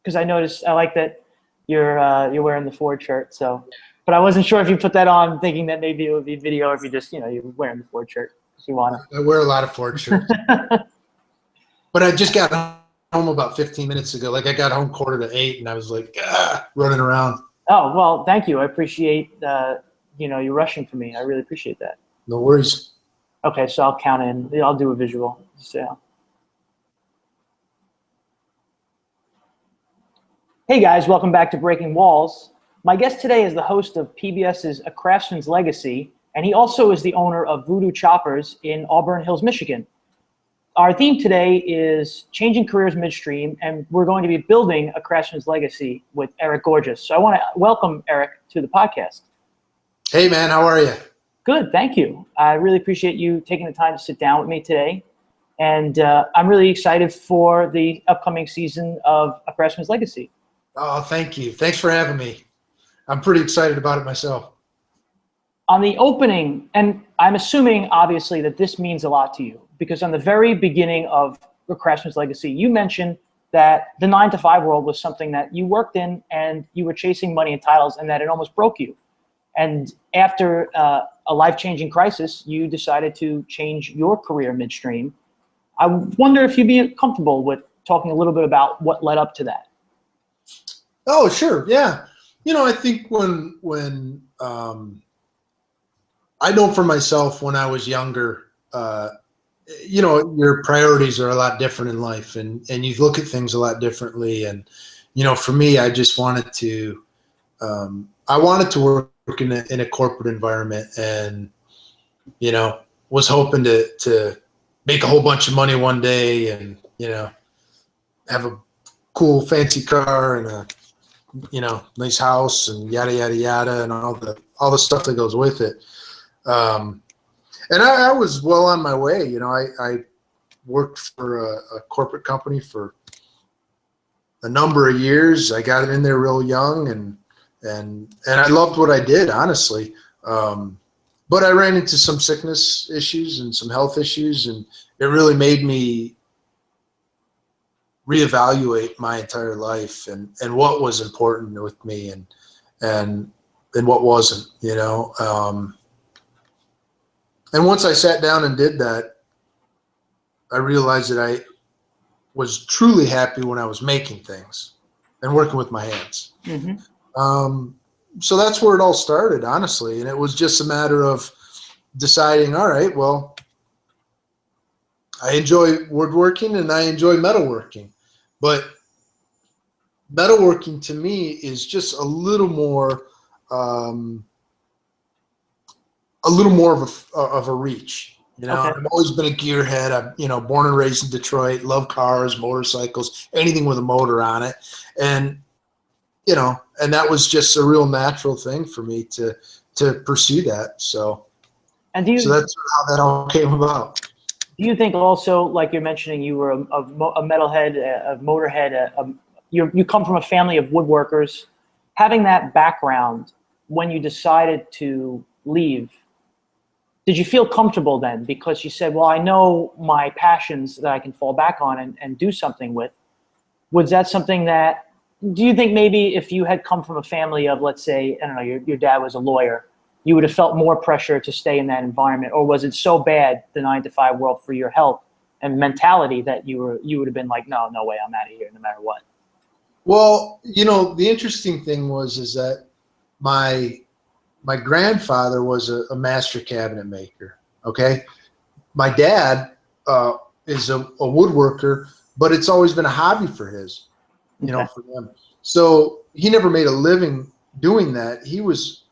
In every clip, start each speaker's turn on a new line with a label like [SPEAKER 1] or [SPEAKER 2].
[SPEAKER 1] because I noticed I like that you're wearing the Ford shirt. So, but I wasn't sure if you put that on thinking that maybe it would be video, or if you just you're wearing the Ford shirt if you want
[SPEAKER 2] I wear a lot of Ford shirts, but I just got home about 15 minutes ago. Like I got home 7:45, and I was like running around.
[SPEAKER 1] Oh well, thank you. I appreciate you rushing for me. I really appreciate that.
[SPEAKER 2] No worries.
[SPEAKER 1] Okay, so I'll count in. I'll do a visual. So. Hey guys, welcome back to Breaking Walls. My guest today is the host of PBS's A Craftsman's Legacy, and he also is the owner of Voodoo Choppers in Auburn Hills, Michigan. Our theme today is changing careers midstream, and we're going to be building a craftsman's legacy with Eric Gorges. So I want to welcome Eric to the podcast.
[SPEAKER 2] Hey man, how are you?
[SPEAKER 1] Good, thank you. I really appreciate you taking the time to sit down with me today. And I'm really excited for the upcoming season of A Craftsman's Legacy.
[SPEAKER 2] Oh, thank you. Thanks for having me. I'm pretty excited about it myself.
[SPEAKER 1] On the opening, and I'm assuming obviously that this means a lot to you, because on the very beginning of A Craftsman's Legacy, you mentioned that the 9-to-5 world was something that you worked in and you were chasing money and titles and that it almost broke you. And after a life-changing crisis, you decided to change your career midstream. I wonder if you'd be comfortable with talking a little bit about what led up to that.
[SPEAKER 2] Oh, sure. Yeah. I think when I know for myself, when I was younger, your priorities are a lot different in life, and you look at things a lot differently. And, for me, I just wanted to, work in a corporate environment, and, was hoping to make a whole bunch of money one day and, have a cool fancy car and a, nice house and yada, yada, yada, and all the stuff that goes with it. And I was well on my way. I worked for a corporate company for a number of years. I got in there real young, and I loved what I did, honestly. But I ran into some sickness issues and some health issues, and it really made me reevaluate my entire life and what was important with me and what wasn't, and once I sat down and did that, I realized that I was truly happy when I was making things and working with my hands. Mm-hmm. So that's where it all started, honestly. And it was just a matter of deciding, all right, well, I enjoy woodworking and I enjoy metalworking. But metalworking to me is just a little more of a reach. Okay. I've always been a gearhead. I'm, born and raised in Detroit, love cars, motorcycles, anything with a motor on it. And, and that was just a real natural thing for me to pursue that. So that's how that all came about.
[SPEAKER 1] Do you think also, like you're mentioning, you were a metalhead, a motorhead, you come from a family of woodworkers. Having that background, when you decided to leave, did you feel comfortable then? Because you said, well, I know my passions that I can fall back on and do something with. Was that something that, do you think maybe if you had come from a family of, let's say, I don't know, your dad was a lawyer, you would have felt more pressure to stay in that environment? Or was it so bad, the 9-to-5 world, for your health and mentality that you would have been like, no way, I'm out of here no matter what?
[SPEAKER 2] Well, the interesting thing is that my grandfather was a master cabinet maker. Okay. My dad is a woodworker, but it's always been a hobby for his, for them. So he never made a living doing that. He's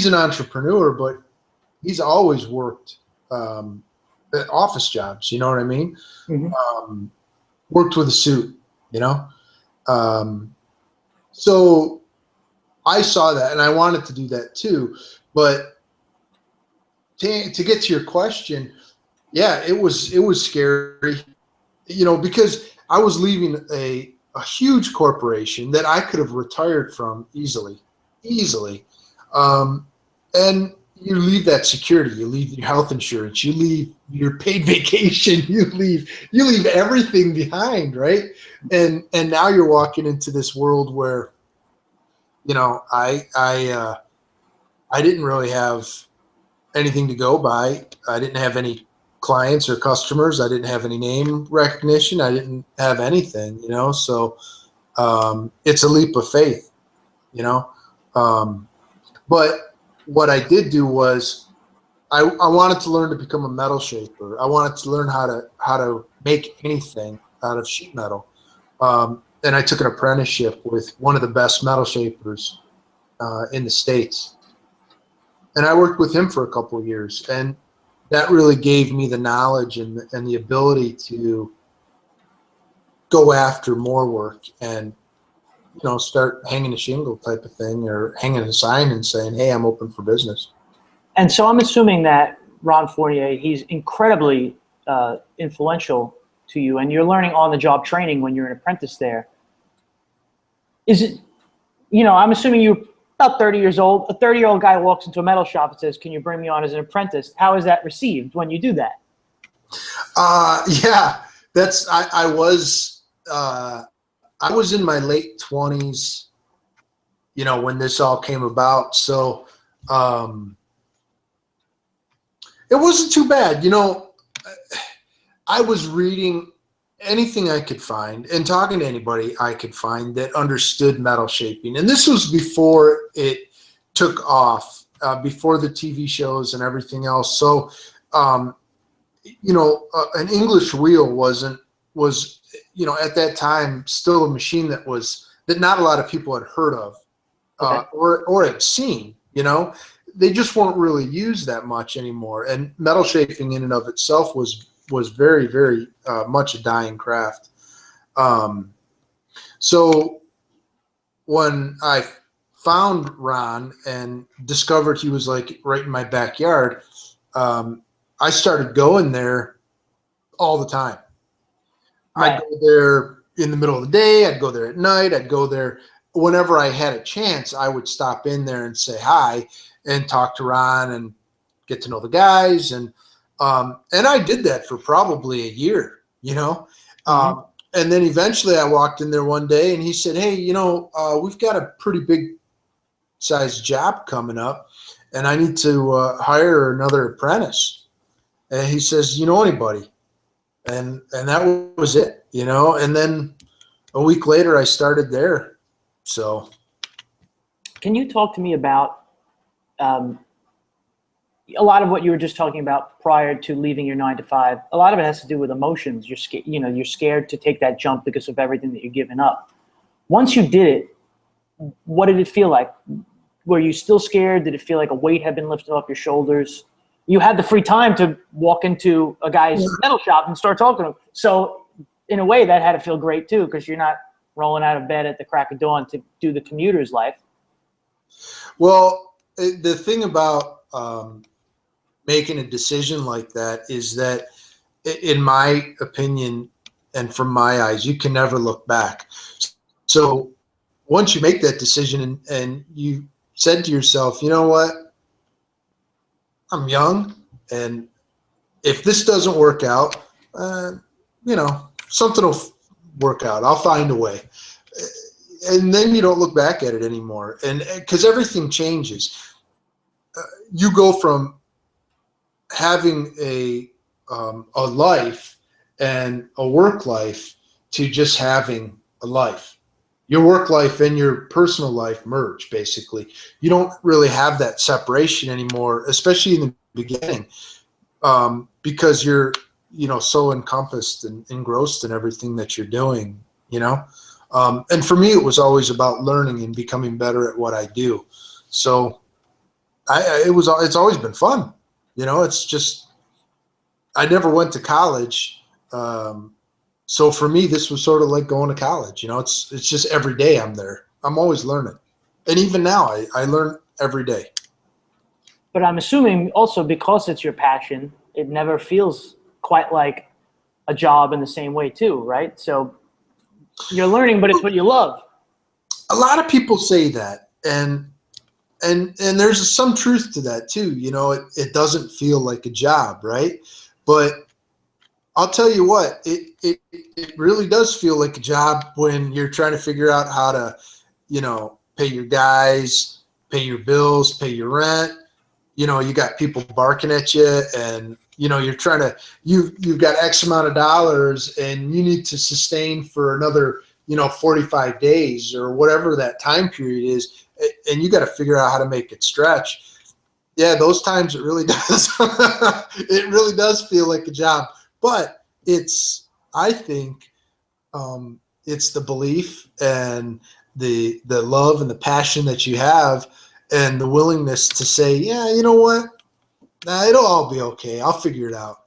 [SPEAKER 2] an entrepreneur, but he's always worked at office jobs. You know what I mean? Mm-hmm. Worked with a suit, so I saw that and I wanted to do that too. But to get to your question, yeah, it was scary, because I was leaving a huge corporation that I could have retired from easily. And, you leave that security, you leave your health insurance, you leave your paid vacation, you leave everything behind, right? And now you're walking into this world where, I didn't really have anything to go by. I didn't have any clients or customers. I didn't have any name recognition. I didn't have anything, so it's a leap of faith, but what I did do was I wanted to learn to become a metal shaper. I wanted to learn how to make anything out of sheet metal. And I took an apprenticeship with one of the best metal shapers in the States. And I worked with him for a couple of years. And that really gave me the knowledge and the ability to go after more work and start hanging a shingle type of thing, or hanging a sign and saying, hey, I'm open for business.
[SPEAKER 1] And so I'm assuming that Ron Fournier, he's incredibly influential to you, and you're learning on-the-job training when you're an apprentice there. Is it, I'm assuming you're about 30 years old. A 30-year-old guy walks into a metal shop and says, can you bring me on as an apprentice? How is that received when you do that?
[SPEAKER 2] Yeah, I was in my late 20s, when this all came about. So it wasn't too bad. I was reading anything I could find and talking to anybody I could find that understood metal shaping. And this was before it took off, before the TV shows and everything else. So, an English wheel was at that time still a machine that not a lot of people had heard of, or had seen. They just weren't really used that much anymore. And metal shaping in and of itself was very, very much a dying craft. So when I found Ron and discovered he was like right in my backyard, I started going there all the time. Right. I'd go there in the middle of the day. I'd go there at night. I'd go there whenever I had a chance. I would stop in there and say hi and talk to Ron and get to know the guys. And I did that for probably a year, Mm-hmm. And then eventually I walked in there one day and he said, hey, we've got a pretty big sized job coming up and I need to hire another apprentice. And he says, you know anybody? And that was it, and then a week later I started there. So
[SPEAKER 1] can you talk to me about a lot of what you were just talking about prior to leaving your 9-to-5? A lot of it has to do with emotions. You're scared, you're scared to take that jump because of everything that you're giving up. Once you did it, what did it feel like? Were you still scared? Did it feel like a weight had been lifted off your shoulders? You had the free time to walk into a guy's metal shop and start talking to him. So in a way that had to feel great too, because you're not rolling out of bed at the crack of dawn to do the commuter's life.
[SPEAKER 2] Well, the thing about making a decision like that is that, in my opinion and from my eyes, you can never look back. So once you make that decision and you said to yourself, you know what? I'm young, and if this doesn't work out, something will work out. I'll find a way. And then you don't look back at it anymore. And because everything changes. You go from having a life and a work life to just having a life. Your work life and your personal life merge, basically. You don't really have that separation anymore, especially in the beginning, because you're, so encompassed and engrossed in everything that you're doing, And for me, it was always about learning and becoming better at what I do. So it's always been fun. It's just, I never went to college. So for me, this was sort of like going to college. It's just every day I'm there. I'm always learning. And even now I learn every day.
[SPEAKER 1] But I'm assuming also because it's your passion, it never feels quite like a job in the same way too, right? So you're learning, but it's what you love.
[SPEAKER 2] A lot of people say that. And and there's some truth to that too. You know, it doesn't feel like a job, right? But I'll tell you what, it really does feel like a job when you're trying to figure out how to, you know, pay your guys, pay your bills, pay your rent. You know, you got people barking at you, and you know you're trying to you've got X amount of dollars, and you need to sustain for another, you know, 45 days or whatever that time period is, and you got to figure out how to make it stretch. Yeah, those times it really does. It really does feel like a job, but I think, it's the belief and the love and the passion that you have, and the willingness to say, yeah, you know what, it'll all be okay. I'll figure it out.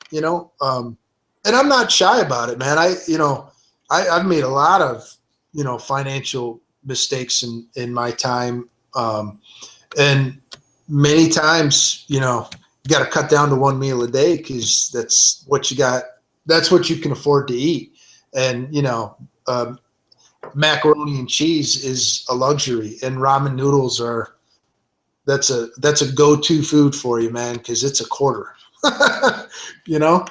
[SPEAKER 2] You know, and I'm not shy about it, man. I've made a lot of, you know, financial mistakes in my time, and many times, you know, you got to cut down to one meal a day because that's what you got. That's what you can afford to eat. And, you know, macaroni and cheese is a luxury, and ramen noodles that's a go-to food for you, man, because it's a quarter. You know,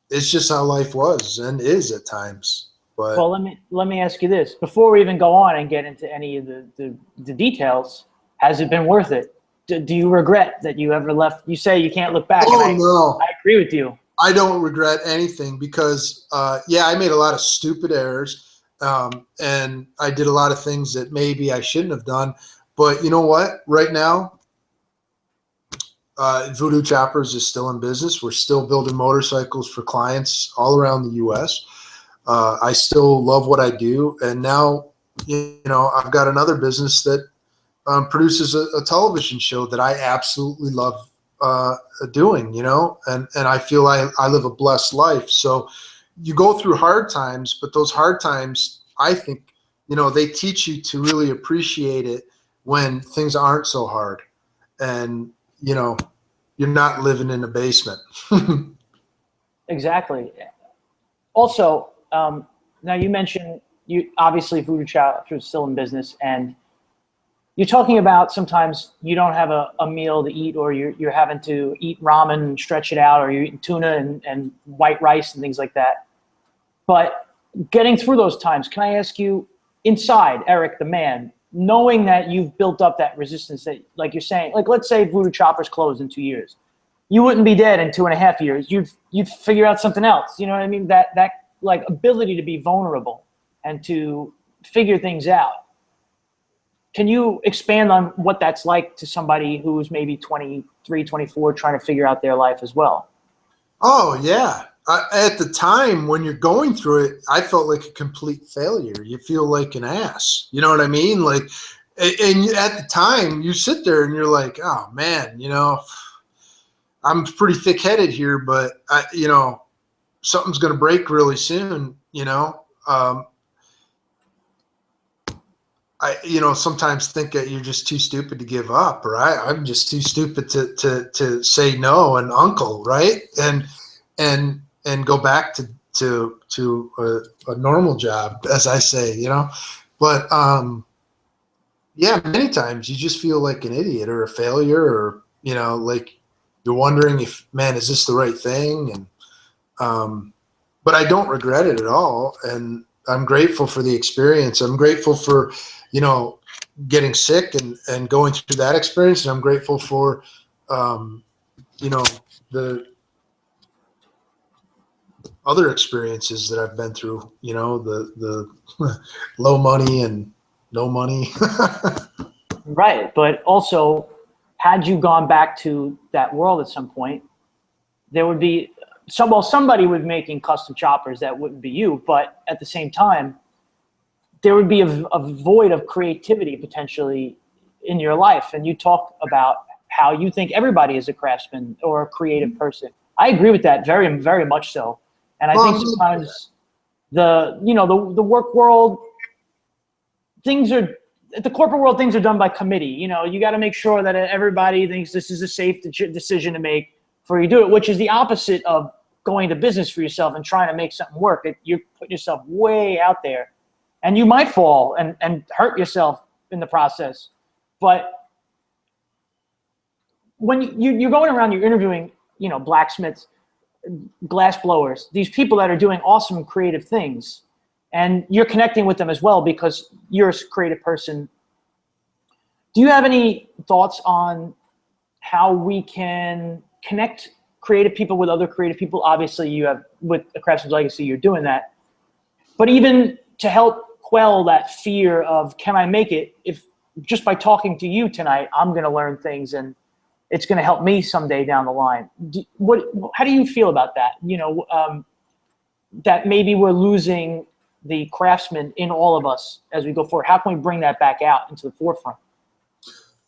[SPEAKER 2] it's just how life was and is at times. But
[SPEAKER 1] Well, let me ask you this before we even go on and get into any of the details. Has it been worth it? Do you regret that you ever left? You say you can't look back. And
[SPEAKER 2] no,
[SPEAKER 1] I agree with you.
[SPEAKER 2] I don't regret anything because, yeah, I made a lot of stupid errors, and I did a lot of things that maybe I shouldn't have done. But you know what? Right now, Voodoo Choppers is still in business. We're still building motorcycles for clients all around the U.S. I still love what I do, and now, you know, I've got another business that produces a television show that I absolutely love doing, you know, and I feel I live a blessed life. So you go through hard times, but those hard times, I think, you know, they teach you to really appreciate it when things aren't so hard, and, you know, you're not living in a basement.
[SPEAKER 1] Exactly. Also, now you mentioned you obviously Voodoo Choppers is still in business, and you're talking about sometimes you don't have a meal to eat, or you're having to eat ramen and stretch it out, or you're eating tuna and white rice and things like that. But getting through those times, can I ask you, inside, Eric, the man, knowing that you've built up that resistance that, like you're saying, like let's say Voodoo Choppers closed in 2 years. You wouldn't be dead in 2.5 years. You'd figure out something else. You know what I mean? That like ability to be vulnerable and to figure things out. Can you expand on what that's like to somebody who's maybe 23, 24, trying to figure out their life as well?
[SPEAKER 2] Oh, yeah. At the time when you're going through it, I felt like a complete failure. You feel like an ass. You know what I mean? Like, and at the time you sit there and you're like, oh man, you know, I'm pretty thick-headed here, but you know, something's going to break really soon. You know, you know, sometimes think that you're just too stupid to give up, or I'm just too stupid to say no and uncle, right? And go back to a normal job, as I say, you know. But yeah, many times you just feel like an idiot or a failure, or, you know, like you're wondering if, man, is this the right thing? And but I don't regret it at all, and I'm grateful for the experience. I'm grateful for, you know, getting sick and going through that experience. And I'm grateful for, you know, the other experiences that I've been through, you know, the low money and no money.
[SPEAKER 1] Right. But also, had you gone back to that world at some point, there would be somebody would be making custom choppers that wouldn't be you, but at the same time, there would be a void of creativity potentially in your life. And you talk about how you think everybody is a craftsman or a creative person. I agree with that very, very much so. And I think sometimes the work world, the corporate world, things are done by committee. You know, you got to make sure that everybody thinks this is a safe decision to make before you do it, which is the opposite of going to business for yourself and trying to make something work. You're putting yourself way out there, and you might fall and hurt yourself in the process. But when you're going around, you're interviewing, blacksmiths, glass blowers, these people that are doing awesome creative things, and you're connecting with them as well because you're a creative person. Do you have any thoughts on how we can connect creative people with other creative people? Obviously, you have, with the Craftsman's Legacy, you're doing that. But even to help quell that fear of, can I make it? If just by talking to you tonight, I'm going to learn things and it's going to help me someday down the line. How do you feel about that? That maybe we're losing the craftsman in all of us as we go forward. How can we bring that back out into the forefront?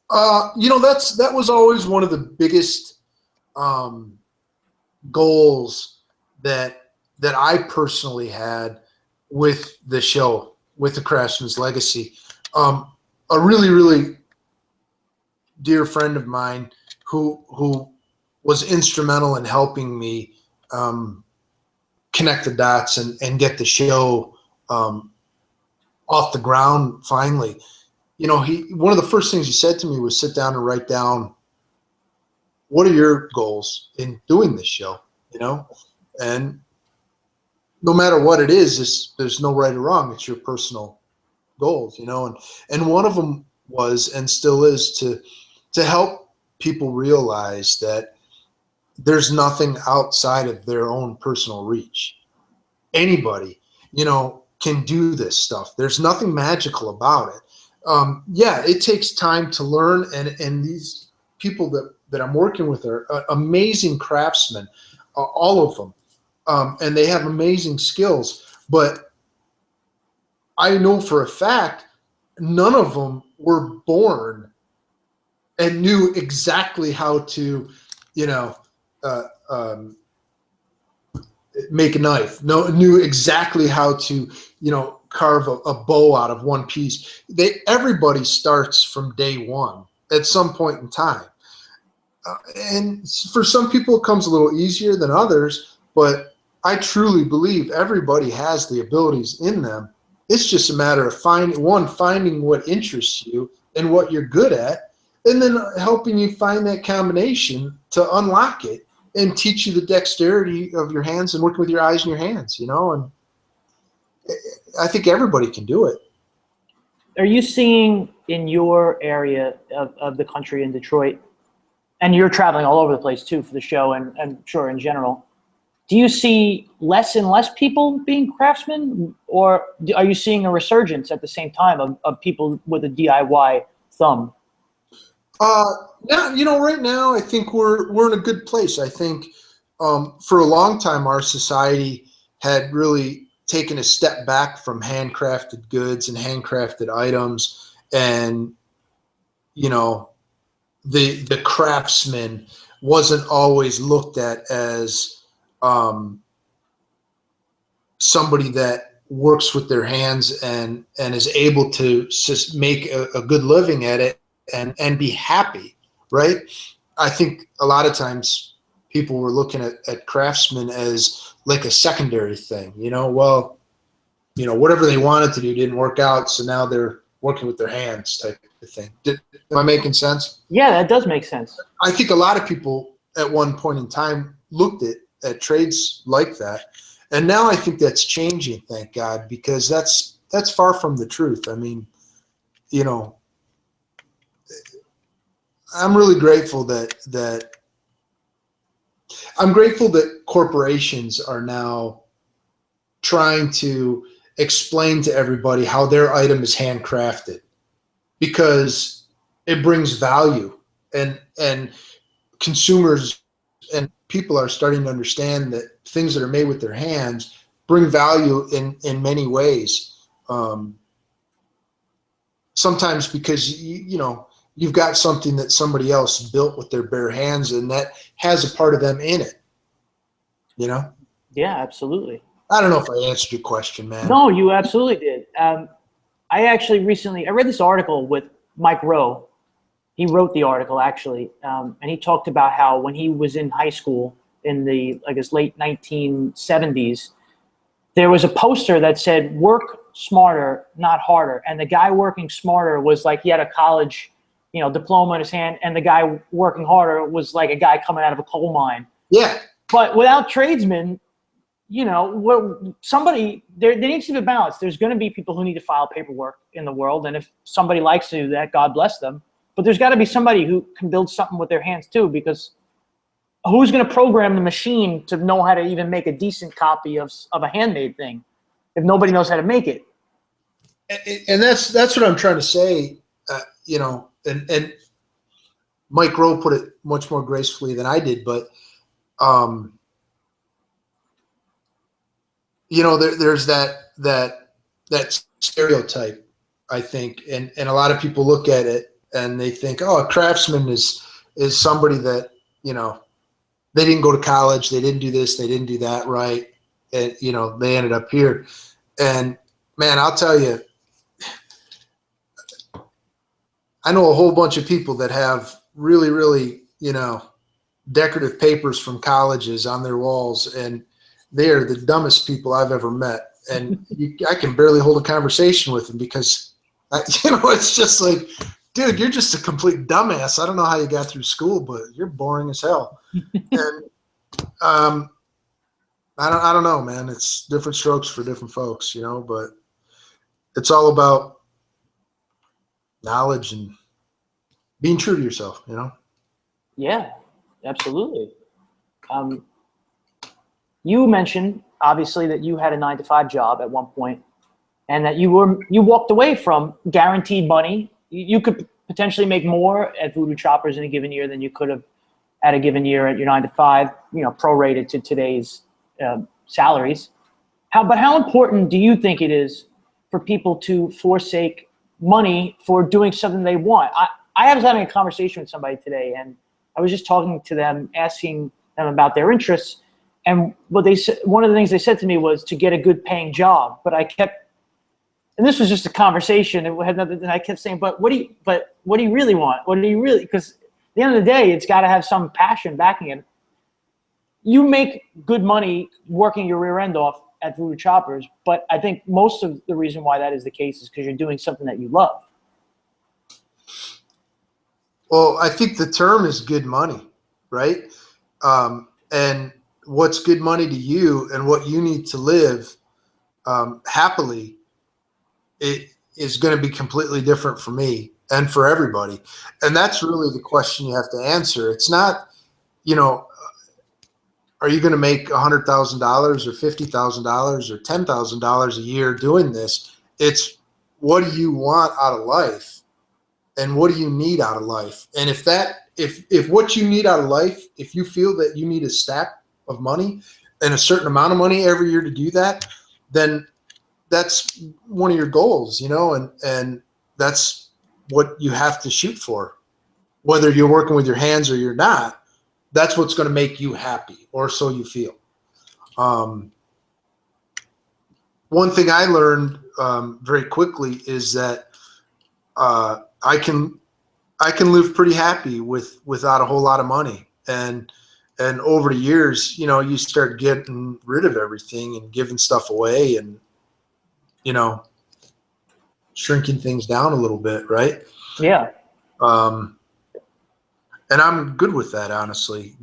[SPEAKER 2] That was always one of the biggest goals that I personally had with the show, with the Craftsman's Legacy. A really, really dear friend of mine who was instrumental in helping me connect the dots and get the show off the ground finally. One of the first things he said to me was, sit down and write down, what are your goals in doing this show? And no matter what it is, there's no right or wrong. It's your personal goals, and one of them was, and still is, to help people realize that there's nothing outside of their own personal reach. Anybody, can do this stuff. There's nothing magical about it. It takes time to learn, and these people that I'm working with are amazing craftsmen, all of them, and they have amazing skills. But I know for a fact none of them were born and knew exactly how to, make a knife. Knew exactly how to, carve a bow out of one piece. Everybody starts from day one at some point in time. And for some people it comes a little easier than others, but I truly believe everybody has the abilities in them. It's just a matter of finding what interests you and what you're good at, and then helping you find that combination to unlock it and teach you the dexterity of your hands and working with your eyes and your hands, and I think everybody can do it.
[SPEAKER 1] Are you seeing in your area of the country, in Detroit, and you're traveling all over the place too for the show and I'm sure in general, do you see less and less people being craftsmen, or are you seeing a resurgence at the same time of people with a DIY thumb?
[SPEAKER 2] Right now I think we're in a good place. I think for a long time our society had really taken a step back from handcrafted goods and handcrafted items, and the craftsman wasn't always looked at as somebody that works with their hands and is able to just make a good living at it and be happy, right? I think a lot of times people were looking at craftsmen as like a secondary thing, whatever they wanted to do didn't work out, so now they're working with their hands type of thing. Am I making sense?
[SPEAKER 1] Yeah, that does make sense.
[SPEAKER 2] I think a lot of people at one point in time looked at trades like that, and now I think that's changing, thank God, because that's far from the truth. I mean, I'm really grateful that corporations are now trying to explain to everybody how their item is handcrafted, because it brings value, and consumers and people are starting to understand that things that are made with their hands bring value in many ways. Sometimes because you've got something that somebody else built with their bare hands, and that has a part of them in it.
[SPEAKER 1] Yeah, absolutely.
[SPEAKER 2] I don't know if I answered your question, man.
[SPEAKER 1] No, you absolutely did. I actually recently, I read this article with Mike Rowe. He wrote the article actually, and he talked about how when he was in high school in the, I guess, late 1970s, there was a poster that said, work smarter, not harder. And the guy working smarter was like he had a college diploma in his hand, and the guy working harder was like a guy coming out of a coal mine.
[SPEAKER 2] Yeah.
[SPEAKER 1] But without tradesmen, somebody there needs to be a balance. There's going to be people who need to file paperwork in the world, and if somebody likes to do that, God bless them. But there's got to be somebody who can build something with their hands too, because who's going to program the machine to know how to even make a decent copy of a handmade thing if nobody knows how to make it?
[SPEAKER 2] And that's what I'm trying to say, and Mike Rowe put it much more gracefully than I did, but there's that stereotype, I think, and a lot of people look at it and they think, oh, a craftsman is somebody that, they didn't go to college, they didn't do this, they didn't do that right, and they ended up here. And man, I'll tell you, I know a whole bunch of people that have really, really, decorative papers from colleges on their walls, and they are the dumbest people I've ever met. And I can barely hold a conversation with them because, it's just like, dude, you're just a complete dumbass. I don't know how you got through school, but you're boring as hell. And I don't know, man. It's different strokes for different folks, but it's all about knowledge and being true to yourself,
[SPEAKER 1] Yeah, absolutely. You mentioned obviously that you had a 9-to-5 job at one point, and that you walked away from guaranteed money. You could potentially make more at Voodoo Choppers in a given year than you could have at a given year at your 9-to-5, prorated to today's salaries. But how important do you think it is for people to forsake money for doing something they want? I was having a conversation with somebody today, and I was just talking to them, asking them about their interests. And one of the things they said to me was to get a good paying job. But and this was just a conversation. It had nothing. And I kept saying, but what do you really want? What do you really? Because at the end of the day, it's got to have some passion backing it. You make good money working your rear end off at Voodoo Choppers, but I think most of the reason why that is the case is because you're doing something that you love.
[SPEAKER 2] Well, I think the term is good money, right? And what's good money to you and what you need to live happily, it is going to be completely different for me and for everybody. And that's really the question you have to answer. It's not, are you going to make $100,000 or $50,000 or $10,000 a year doing this? It's what do you want out of life and what do you need out of life? And if what you need out of life, if you feel that you need a stack of money and a certain amount of money every year to do that, then that's one of your goals, and that's what you have to shoot for. Whether you're working with your hands or you're not, that's what's going to make you happy, or so you feel. One thing I learned very quickly is that I can live pretty happy without a whole lot of money. And over the years, you start getting rid of everything and giving stuff away and, shrinking things down a little bit. Right. Yeah. And I'm good with that, honestly.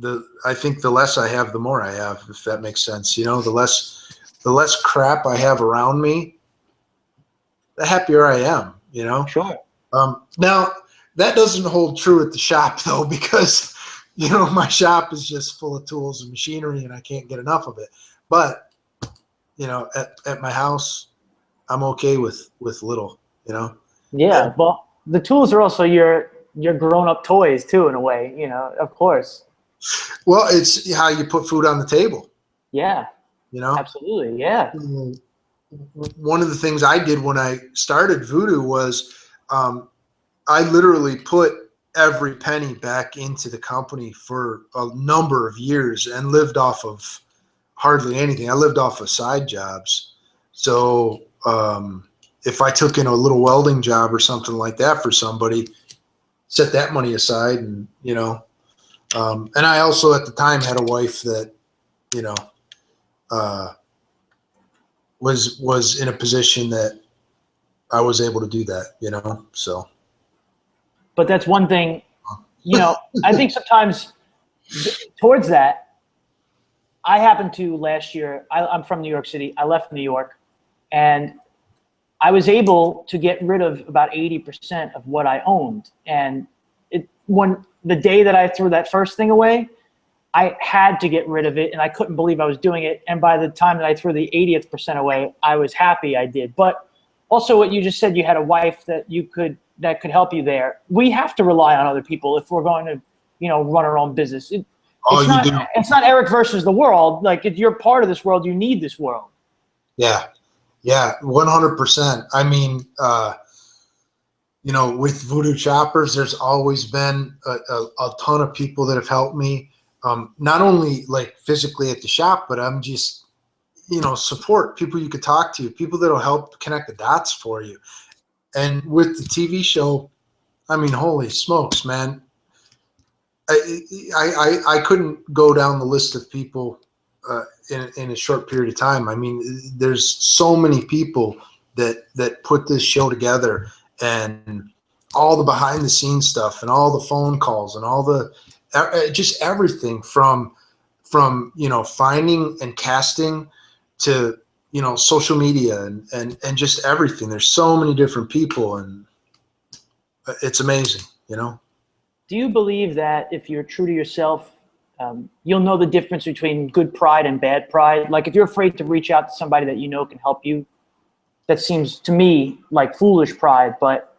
[SPEAKER 2] I think the less I have, the more I have, if that makes sense. The less crap I have around me, the happier I am,
[SPEAKER 1] Sure.
[SPEAKER 2] Now that doesn't hold true at the shop though, because, my shop is just full of tools and machinery and I can't get enough of it. But, at my house, I'm okay with little,
[SPEAKER 1] Yeah. Well, the tools are also your grown-up toys too, in a way, of course.
[SPEAKER 2] Well, it's how you put food on the table.
[SPEAKER 1] Yeah. Absolutely. Yeah.
[SPEAKER 2] One of the things I did when I started Voodoo was I literally put every penny back into the company for a number of years and lived off of hardly anything. I lived off of side jobs. So if I took in a little welding job or something like that for somebody, set that money aside, and and I also at the time had a wife that was in a position that I was able to do that, so.
[SPEAKER 1] But that's one thing, I think sometimes towards that, I happened to last year, I'm from New York City. I left New York, and I was able to get rid of about 80% of what I owned. And when the day that I threw that first thing away, I had to get rid of it, and I couldn't believe I was doing it. And by the time that I threw the 80th percent away, I was happy I did. But also what you just said, you had a wife that could help you there. We have to rely on other people if we're going to, run our own business. It's not Eric versus the world. Like, if you're part of this world, you need this world.
[SPEAKER 2] Yeah. Yeah. 100%. I mean, with Voodoo Choppers, there's always been a ton of people that have helped me. Not only like physically at the shop, but I'm just, support people you could talk to, people that'll help connect the dots for you. And with the TV show, I mean, holy smokes, man. I couldn't go down the list of people in a short period of time. I mean, there's so many people that put this show together, and all the behind the scenes stuff and all the phone calls and all the just everything from finding and casting to social media and just everything. There's so many different people, and it's amazing.
[SPEAKER 1] Do you believe that if you're true to yourself, you'll know the difference between good pride and bad pride? Like, if you're afraid to reach out to somebody that can help you, that seems to me like foolish pride. But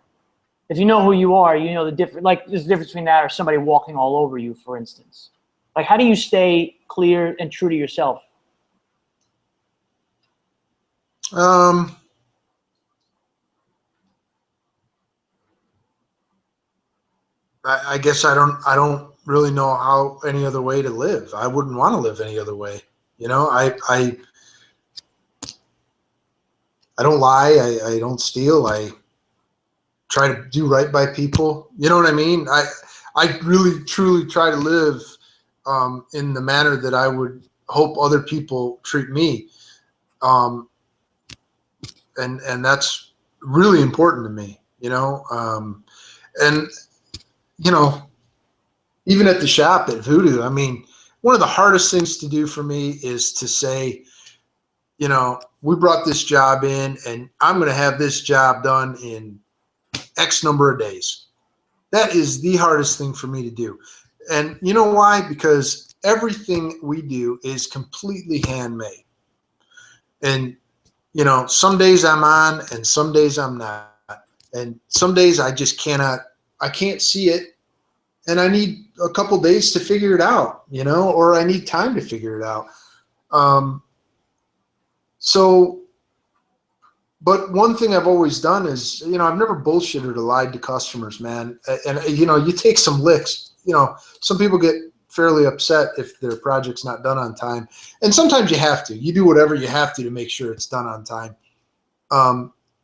[SPEAKER 1] if you know who you are, the difference. Like, there's a difference between that or somebody walking all over you, for instance. Like, how do you stay clear and true to yourself?
[SPEAKER 2] I guess I don't really know how any other way to live. I wouldn't want to live any other way. I don't lie. I don't steal. I try to do right by people. You know what I mean? I really, truly try to live in the manner that I would hope other people treat me. And that's really important to me, and even at the shop at Voodoo, I mean, one of the hardest things to do for me is to say, we brought this job in and I'm going to have this job done in X number of days. That is the hardest thing for me to do. And you know why? Because everything we do is completely handmade. And, some days I'm on and some days I'm not. And some days I just I can't see it. And I need a couple days to figure it out, or I need time to figure it out. But one thing I've always done is, I've never bullshitted or lied to customers, man. And, you take some licks, some people get fairly upset if their project's not done on time. And sometimes you have to. You do whatever you have to make sure it's done on time.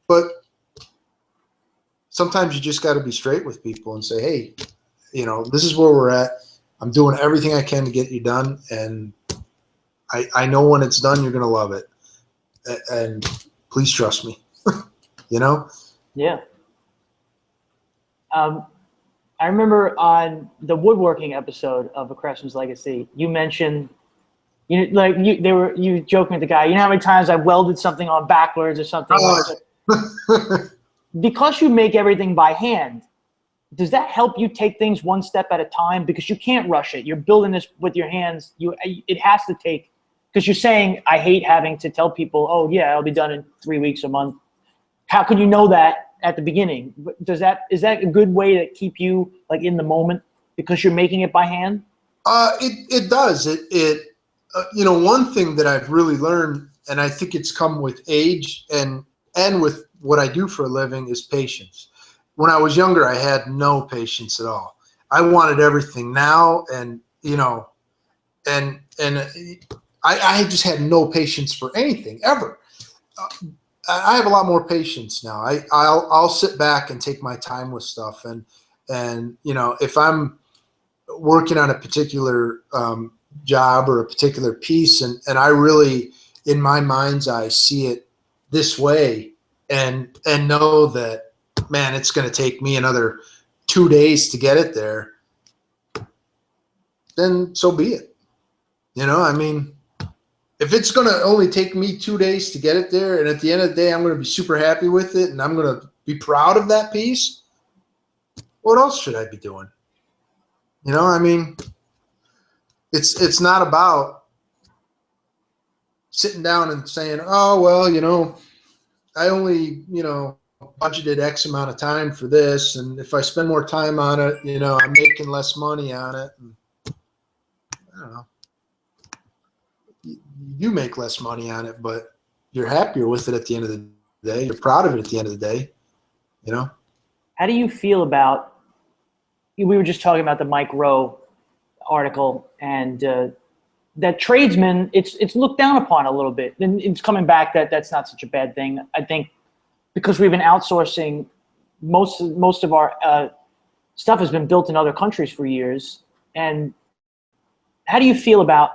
[SPEAKER 2] But sometimes you just got to be straight with people and say, hey, this is where we're at. I'm doing everything I can to get you done. And I know when it's done, you're going to love it. And please trust me,
[SPEAKER 1] Yeah. I remember on the woodworking episode of A Craftsman's Legacy, you mentioned, you joking with the guy, how many times I welded something on backwards or something. Because you make everything by hand, does that help you take things one step at a time? Because you can't rush it. You're building this with your hands. It has to take, because you're saying, I hate having to tell people, oh yeah, I'll be done in 3 weeks, a month. How could you know that at the beginning? Is that a good way to keep you like in the moment because you're making it by hand?
[SPEAKER 2] It does. One thing that I've really learned, and I think it's come with age and with what I do for a living, is patience. When I was younger, I had no patience at all. I wanted everything now, and I just had no patience for anything ever. I have a lot more patience now. I'll sit back and take my time with stuff, and if I'm working on a particular job or a particular piece, and I really, in my mind's eye, see it this way, and know that, man, it's going to take me another 2 days to get it there, then so be it. You know, I mean, if it's going to only take me 2 days to get it there, and at the end of the day, I'm going to be super happy with it, and I'm going to be proud of that piece, what else should I be doing? You know, I mean, it's not about sitting down and saying, oh, well, you know, I only, you know, budgeted X amount of time for this, and if I spend more time on it, you know, I'm making less money on it. And I don't know. You make less money on it, but you're happier with it at the end of the day. You're proud of it at the end of the day, you know?
[SPEAKER 1] How do you feel about, we were just talking about the Mike Rowe article, and that tradesmen, it's looked down upon a little bit. And it's coming back that that's not such a bad thing. I think because we've been outsourcing, most of our stuff has been built in other countries for years. And how do you feel about,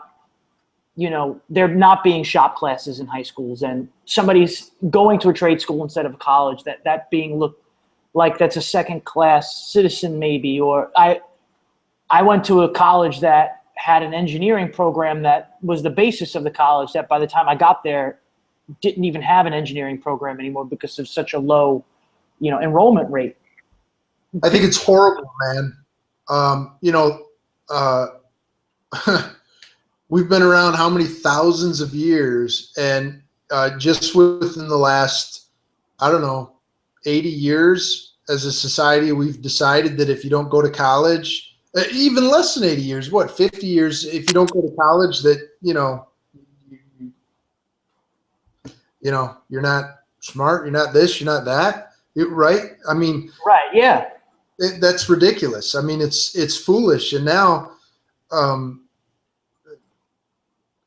[SPEAKER 1] you know, there not being shop classes in high schools and somebody's going to a trade school instead of college, that being looked like that's a second class citizen maybe? Or I went to a college that had an engineering program that was the basis of the college that by the time I got there didn't even have an engineering program anymore because of such a low, you know, enrollment rate.
[SPEAKER 2] I think it's horrible, man. You know, we've been around how many thousands of years, and just within the last, I don't know, 80 years as a society, we've decided that if you don't go to college, even less than 80 years, what, 50 years, if you don't go to college, that, you know, you're not smart, you're not this, you're not that, right? I mean,
[SPEAKER 1] right, yeah.
[SPEAKER 2] That's ridiculous. I mean, it's foolish. And now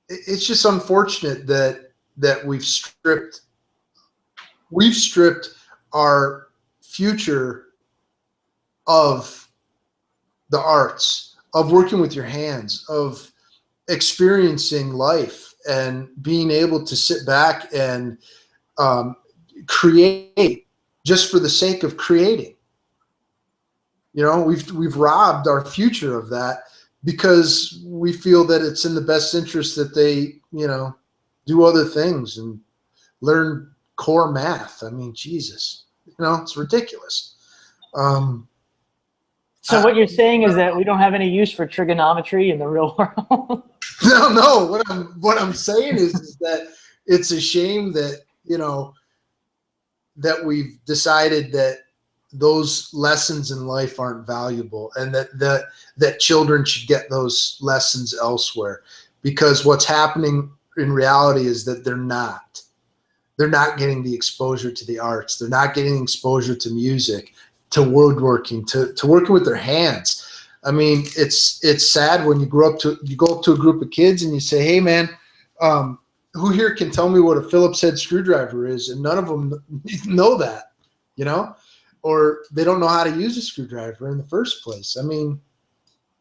[SPEAKER 2] it's just unfortunate that we've stripped our future of the arts, of working with your hands, of experiencing life and being able to sit back and create just for the sake of creating. You know, we've robbed our future of that because we feel that it's in the best interest that they, you know, do other things and learn core math. I mean, Jesus, you know, it's ridiculous.
[SPEAKER 1] So what you're saying is that we don't have any use for trigonometry in the real world?
[SPEAKER 2] No. What I'm saying is that it's a shame that, you know, that we've decided that those lessons in life aren't valuable, and that children should get those lessons elsewhere, because what's happening in reality is that they're not getting the exposure to the arts. They're not getting exposure to music, to woodworking, to working with their hands. I mean, it's sad when you go up to a group of kids and you say, hey man, who here can tell me what a Phillips head screwdriver is? And none of them know that, you know, or they don't know how to use a screwdriver in the first place. I mean,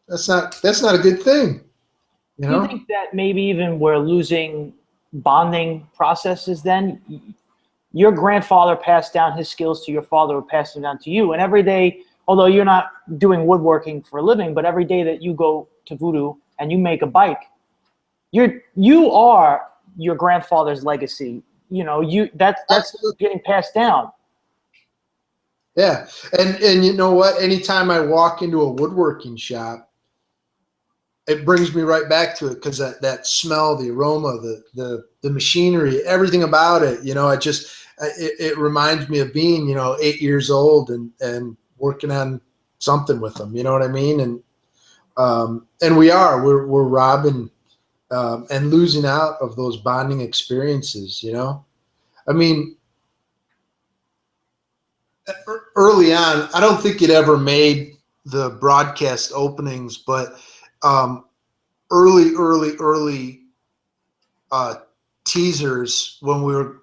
[SPEAKER 2] that's not a good thing. You know?
[SPEAKER 1] Do you think that maybe even we're losing bonding processes then? Your grandfather passed down his skills to your father, who passed them down to you. And every day, although you're not doing woodworking for a living, but every day that you go to Voodoo and you make a bike, you are your grandfather's legacy. You know, that's getting passed down.
[SPEAKER 2] Yeah. And you know what? Anytime I walk into a woodworking shop, it brings me right back to it, because that smell, the aroma, the machinery, everything about it, you know, it reminds me of being, you know, 8 years old and working on something with them, you know what I mean? And we're robbing and losing out of those bonding experiences, you know? I mean, early on, I don't think it ever made the broadcast openings, but early teasers when we were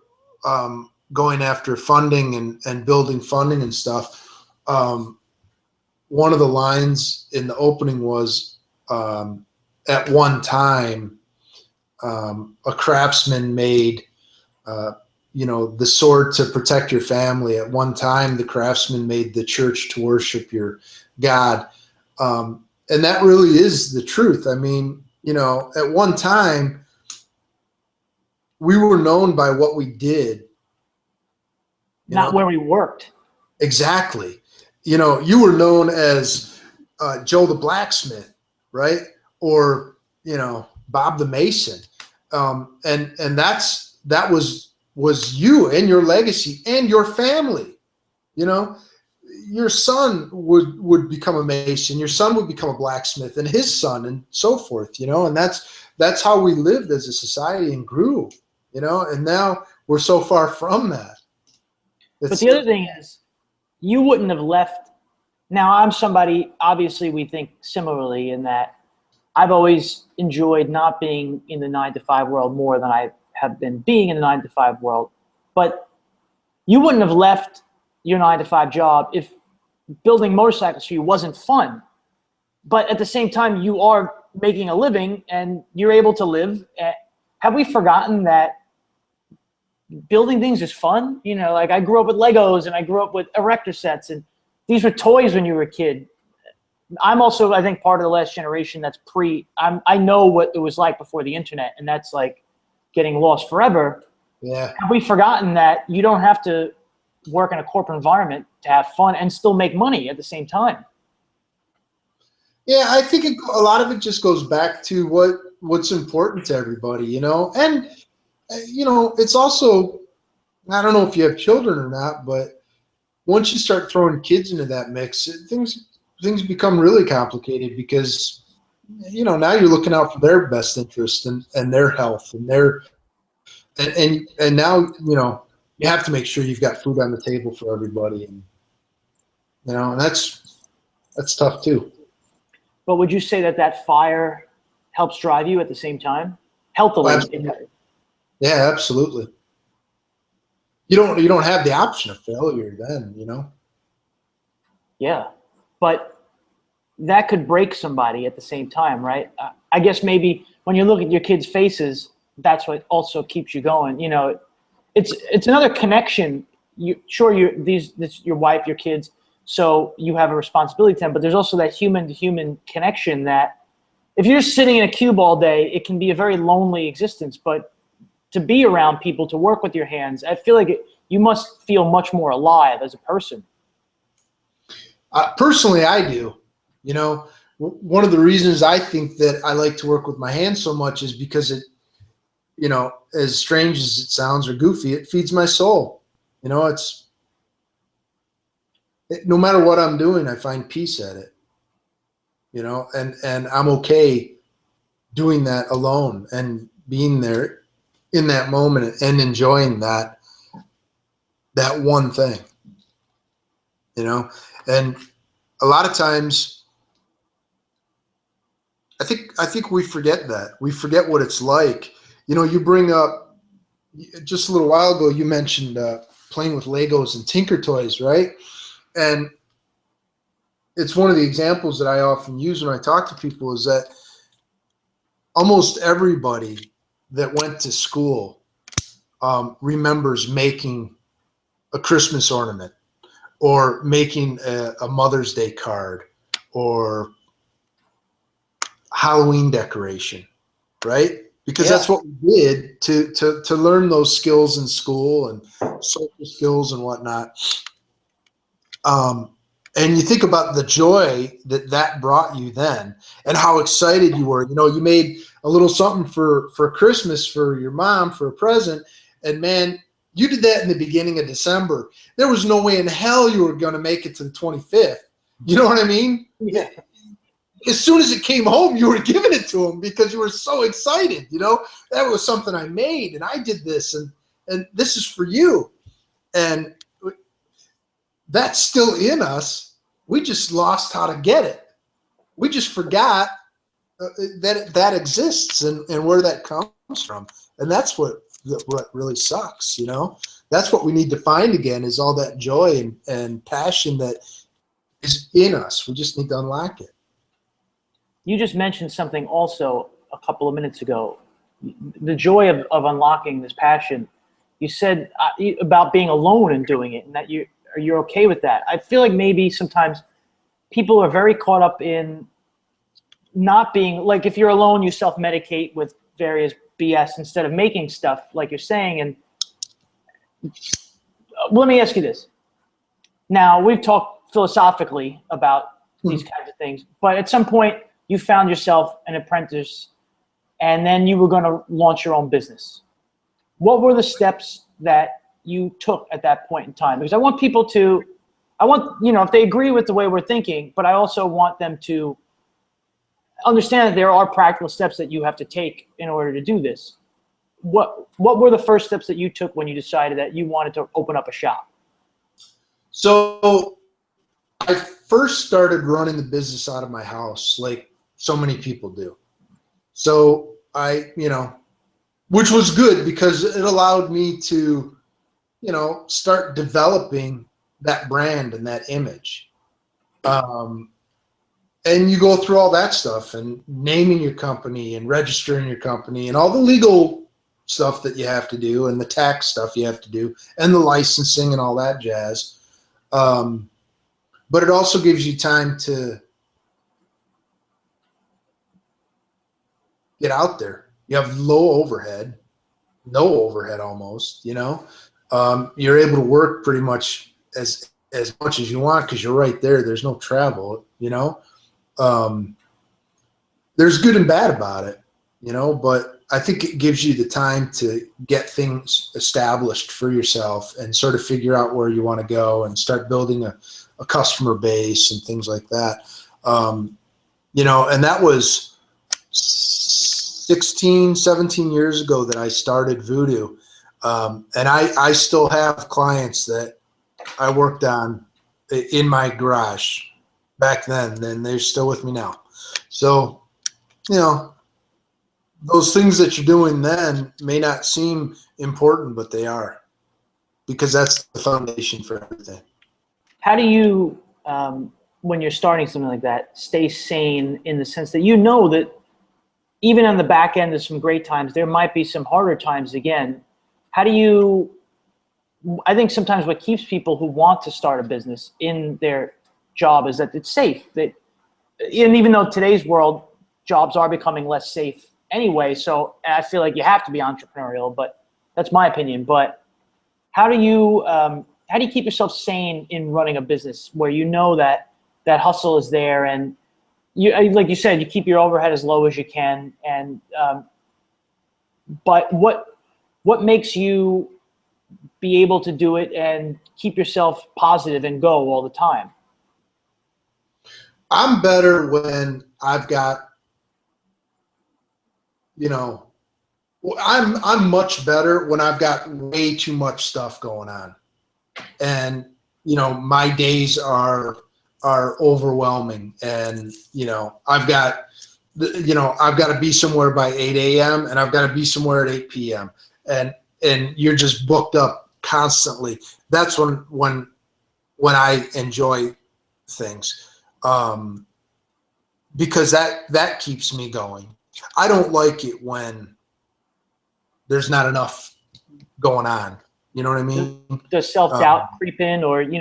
[SPEAKER 2] going after funding and building funding and stuff. One of the lines in the opening was, at one time, a craftsman made, the sword to protect your family. At one time, the craftsman made the church to worship your God. And that really is the truth. I mean, at one time, we were known by what we did.
[SPEAKER 1] Not where we worked.
[SPEAKER 2] Exactly. You were known as Joe the blacksmith, right? Or, Bob the mason. And that was you and your legacy and your family. Your son would become a mason, your son would become a blacksmith, and his son, and so forth, and that's how we lived as a society and grew, and now we're so far from that.
[SPEAKER 1] But the other thing is, you wouldn't have left. Now, I'm somebody, obviously we think similarly in that I've always enjoyed not being in the 9-to-5 world more than I have been being in the 9-to-5 world. But you wouldn't have left your 9-to-5 job if building motorcycles for you wasn't fun. But at the same time, you are making a living and you're able to live. Have we forgotten that building things is fun? Like I grew up with Legos and I grew up with erector sets, and these were toys when you were a kid. I'm also, I think, part of the last generation that's I know what it was like before the internet, and that's like getting lost forever.
[SPEAKER 2] Yeah.
[SPEAKER 1] Have we forgotten that you don't have to work in a corporate environment to have fun and still make money at the same time?
[SPEAKER 2] Yeah, I think a lot of it just goes back to what's important to everybody, and it's also, I don't know if you have children or not, but once you start throwing kids into that mix, things become really complicated because, now you're looking out for their best interest and their health and and now, you have to make sure you've got food on the table for everybody. And, and that's tough too.
[SPEAKER 1] But would you say that fire helps drive you at the same time? Healthily.
[SPEAKER 2] Yeah, absolutely. You don't have the option of failure then,
[SPEAKER 1] Yeah, but that could break somebody at the same time, right? I guess maybe when you look at your kids' faces, that's what also keeps you going. It's another connection. This your wife, your kids, so you have a responsibility to them. But there's also that human-to-human connection that if you're just sitting in a cube all day, it can be a very lonely existence. But to be around people, to work with your hands, I feel like you must feel much more alive as a person.
[SPEAKER 2] Personally, I do. One of the reasons I think that I like to work with my hands so much is because it, as strange as it sounds or goofy, it feeds my soul. No matter what I'm doing, I find peace at it. And I'm okay doing that alone and being there in that moment and enjoying that one thing. And a lot of times I think we forget that. We forget what it's like. You bring up just a little while ago, you mentioned playing with Legos and Tinker Toys, right? And it's one of the examples that I often use when I talk to people is that almost everybody that went to school remembers making a Christmas ornament or making a Mother's Day card or Halloween decoration, right? Because that's what we did to learn those skills in school and social skills and whatnot. And you think about the joy that brought you then and how excited you were. You made a little something for Christmas for your mom for a present, and man, you did that in the beginning of December. There was no way in hell you were going to make it to the 25th. You know what I mean?
[SPEAKER 1] Yeah.
[SPEAKER 2] As soon as it came home, you were giving it to him because you were so excited. That was something I made, and I did this, and this is for you. And that's still in us. We just lost how to get it. We just forgot that exists and where that comes from. And that's what really sucks, That's what we need to find again is all that joy and passion that is in us. We just need to unlock it.
[SPEAKER 1] You just mentioned something also a couple of minutes ago, the joy of unlocking this passion. You said about being alone and doing it, and that you're okay with that. I feel like maybe sometimes people are very caught up in not being, like, if you're alone, you self-medicate with various BS instead of making stuff like you're saying. And let me ask you this. Now, we've talked philosophically about these kinds of things, but at some point you found yourself an apprentice and then you were going to launch your own business. What were the steps that you took at that point in time? Because I want people to, if they agree with the way we're thinking, but I also want them to understand that there are practical steps that you have to take in order to do this. What were the first steps that you took when you decided that you wanted to open up a shop?
[SPEAKER 2] So I first started running the business out of my house, like so many people do. So which was good because it allowed me to, start developing that brand and that image. And you go through all that stuff and naming your company and registering your company and all the legal stuff that you have to do and the tax stuff you have to do and the licensing and all that jazz. But it also gives you time to get out there. You have low overhead, no overhead almost, you're able to work pretty much as much as you want because you're right there. There's no travel, there's good and bad about it, but I think it gives you the time to get things established for yourself and sort of figure out where you want to go and start building a customer base and things like that. And that was 16, 17 years ago that I started Voodoo. And I still have clients that I worked on in my garage back then, and they're still with me now. So, those things that you're doing then may not seem important, but they are, because that's the foundation for everything.
[SPEAKER 1] How do you, when you're starting something like that, stay sane in the sense that that even on the back end of some great times, there might be some harder times again? How do you, I think sometimes what keeps people who want to start a business in their job is that it's safe. And even though today's world, jobs are becoming less safe anyway, so I feel like you have to be entrepreneurial, but that's my opinion. But how do you keep yourself sane in running a business where that hustle is there, and you, like you said, you keep your overhead as low as you can, and but what makes you be able to do it and keep yourself positive and go all the time?
[SPEAKER 2] I'm better when I've got, I'm much better when I've got way too much stuff going on, and my days are overwhelming, and I've got to be somewhere by 8 a.m. and I've got to be somewhere at 8 p.m. and you're just booked up constantly. That's when I enjoy things, because that keeps me going. I don't like it when there's not enough going on. You know what I mean?
[SPEAKER 1] Does self-doubt creep in, or the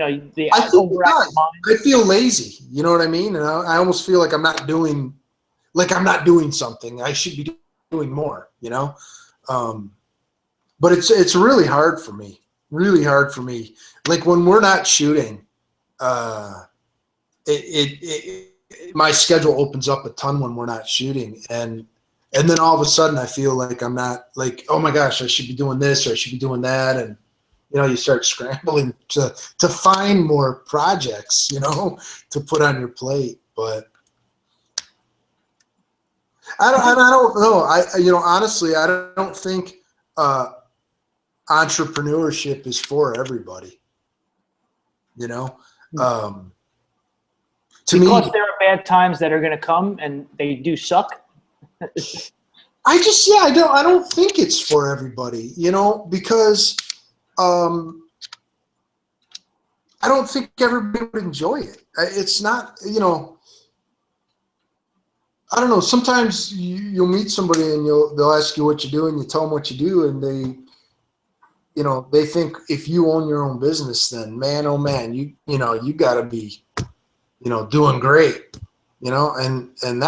[SPEAKER 2] I think it does. I feel lazy. You know what I mean? And I almost feel like I'm not doing something. I should be doing more. But it's really hard for me. Really hard for me. Like when we're not shooting, my schedule opens up a ton when we're not shooting, and then all of a sudden I feel like I'm not, like, oh my gosh, I should be doing this or I should be doing that, and you start scrambling to find more projects, to put on your plate. But I don't know. Honestly, I don't think entrepreneurship is for everybody. To
[SPEAKER 1] because
[SPEAKER 2] me,
[SPEAKER 1] there are bad times that are going to come, and they do suck.
[SPEAKER 2] I don't think it's for everybody, because I don't think everybody would enjoy it. It's not, I don't know. Sometimes you'll meet somebody and they'll ask you what you do, and you tell them what you do, and they think if you own your own business, then man, oh man, you got to be, doing great, and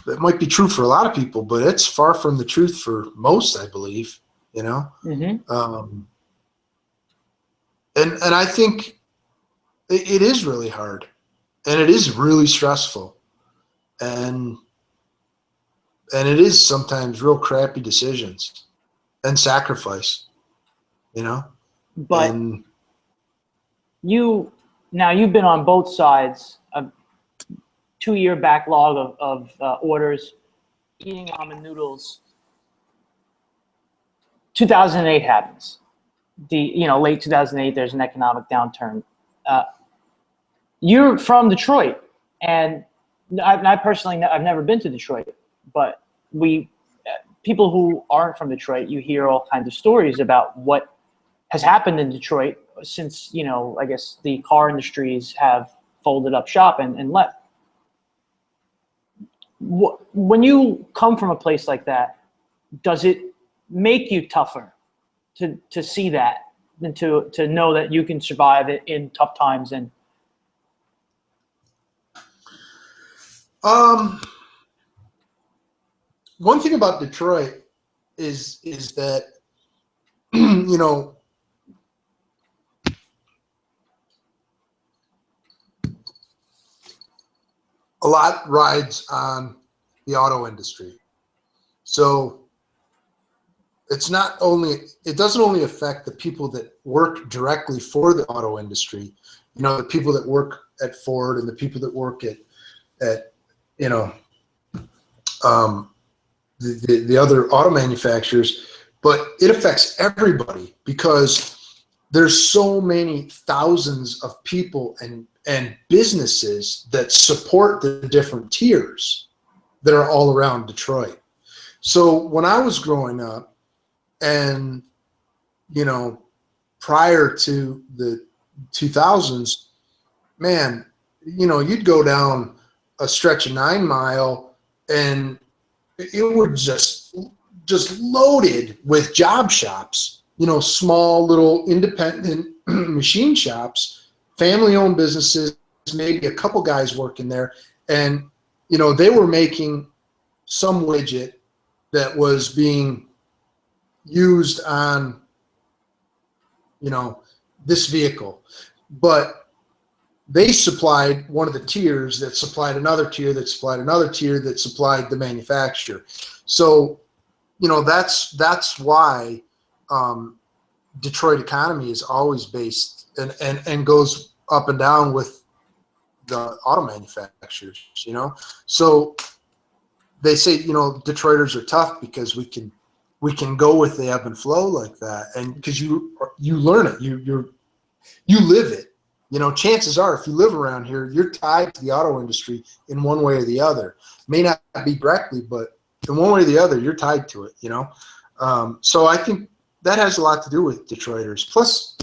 [SPEAKER 2] that might be true for a lot of people, but it's far from the truth for most, I believe,
[SPEAKER 1] Mm-hmm.
[SPEAKER 2] And I think it is really hard, and it is really stressful, and it is sometimes real crappy decisions and sacrifice,
[SPEAKER 1] But
[SPEAKER 2] and
[SPEAKER 1] you've been on both sides. A 2-year backlog of orders, eating ramen noodles. 2008 happens. Late 2008, there's an economic downturn. You're from Detroit, and I personally, I've never been to Detroit, but people who aren't from Detroit, you hear all kinds of stories about what has happened in Detroit since, I guess the car industries have folded up shop and left. When you come from a place like that, does it make you tougher to see that and to know that you can survive it in tough times? And
[SPEAKER 2] one thing about Detroit is that a lot rides on the auto industry. So it doesn't only affect the people that work directly for the auto industry, the people that work at Ford and the people that work at the other auto manufacturers, but it affects everybody because there's so many thousands of people and businesses that support the different tiers that are all around Detroit. So when I was growing up, and prior to the 2000s, man, you'd go down a stretch of 9 Mile and it was just loaded with job shops, small little independent machine shops, family-owned businesses, maybe a couple guys working there, and they were making some widget that was being used on this vehicle, but they supplied one of the tiers that supplied another tier that supplied another tier that supplied the manufacturer. So that's why Detroit economy is always based and goes up and down with the auto manufacturers. So they say Detroiters are tough because we can go with the ebb and flow like that, and because you learn it, you live it. Chances are, if you live around here, you're tied to the auto industry in one way or the other. May not be directly, but in one way or the other, you're tied to it. So I think that has a lot to do with Detroiters. Plus,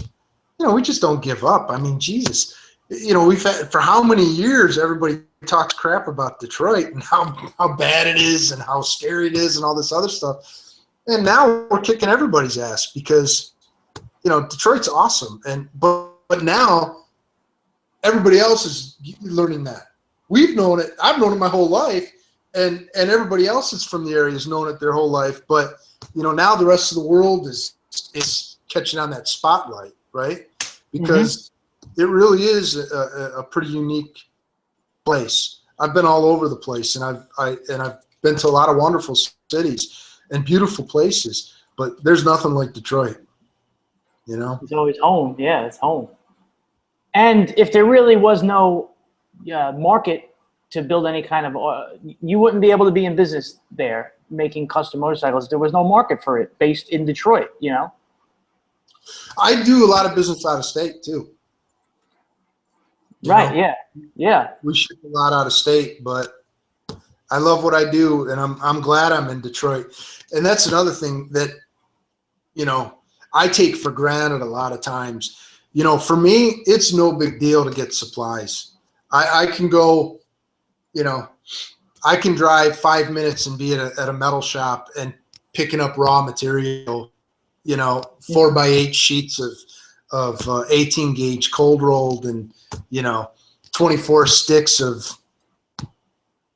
[SPEAKER 2] we just don't give up. I mean, Jesus, we've had, for how many years everybody talks crap about Detroit and how bad it is and how scary it is and all this other stuff. And now we're kicking everybody's ass because, Detroit's awesome. But now everybody else is learning that. We've known it. I've known it my whole life, and everybody else that's from the area has known it their whole life. But, now the rest of the world is catching on that spotlight, right? Because it really is a pretty unique place. I've been all over the place, and I've been to a lot of wonderful cities and beautiful places, but there's nothing like Detroit.
[SPEAKER 1] It's always home. Yeah, it's home. And if there really was no market to build any kind of, you wouldn't be able to be in business there making custom motorcycles. There was no market for it based in Detroit.
[SPEAKER 2] I do a lot of business out of state too.
[SPEAKER 1] Right. Yeah.
[SPEAKER 2] We ship a lot out of state, but I love what I do, and I'm glad I'm in Detroit. And that's another thing that, I take for granted a lot of times. For me, it's no big deal to get supplies. I can go, I can drive 5 minutes and be at a metal shop and picking up raw material 4x8 sheets of 18 gauge cold rolled, and 24 sticks of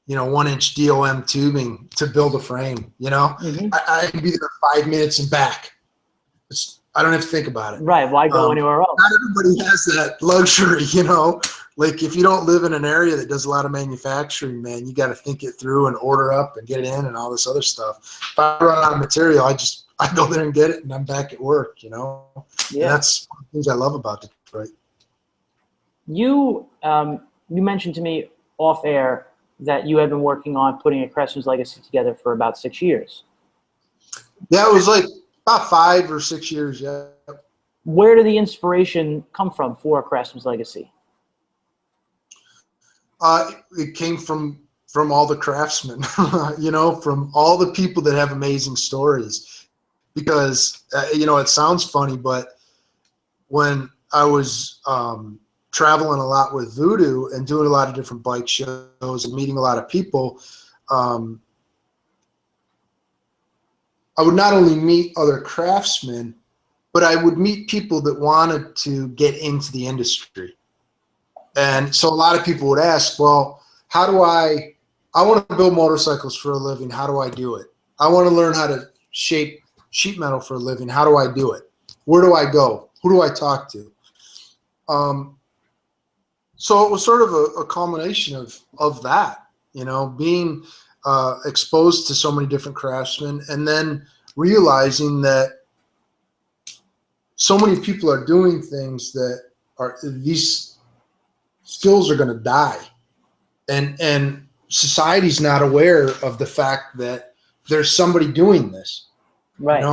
[SPEAKER 2] 1-inch DOM tubing to build a frame.
[SPEAKER 1] Mm-hmm.
[SPEAKER 2] I can be there 5 minutes and back. I don't have to think about it.
[SPEAKER 1] Right. Why go anywhere else?
[SPEAKER 2] Not everybody has that luxury, Like if you don't live in an area that does a lot of manufacturing, man, you got to think it through and order up and get it in and all this other stuff. If I run out of material, I go there and get it, and I'm back at work. Yeah. And that's one of the things I love about Detroit.
[SPEAKER 1] You mentioned to me off air that you had been working on putting a Craftsman's Legacy together for about 6 years.
[SPEAKER 2] Yeah, it was like about 5 or 6 years. Yeah.
[SPEAKER 1] Where did the inspiration come from for a Craftsman's Legacy?
[SPEAKER 2] It came from all the craftsmen, from all the people that have amazing stories. Because it sounds funny, but when I was traveling a lot with Voodoo and doing a lot of different bike shows and meeting a lot of people, I would not only meet other craftsmen, but I would meet people that wanted to get into the industry. And so a lot of people would ask, well, how do I want to build motorcycles for a living. How do I do it? I want to learn how to shape sheet metal for a living. How do I do it? Where do I go? Who do I talk to? So it was sort of a culmination of that, being exposed to so many different craftsmen, and then realizing that so many people are doing things that these skills are going to die, and society's not aware of the fact that there's somebody doing this.
[SPEAKER 1] Right.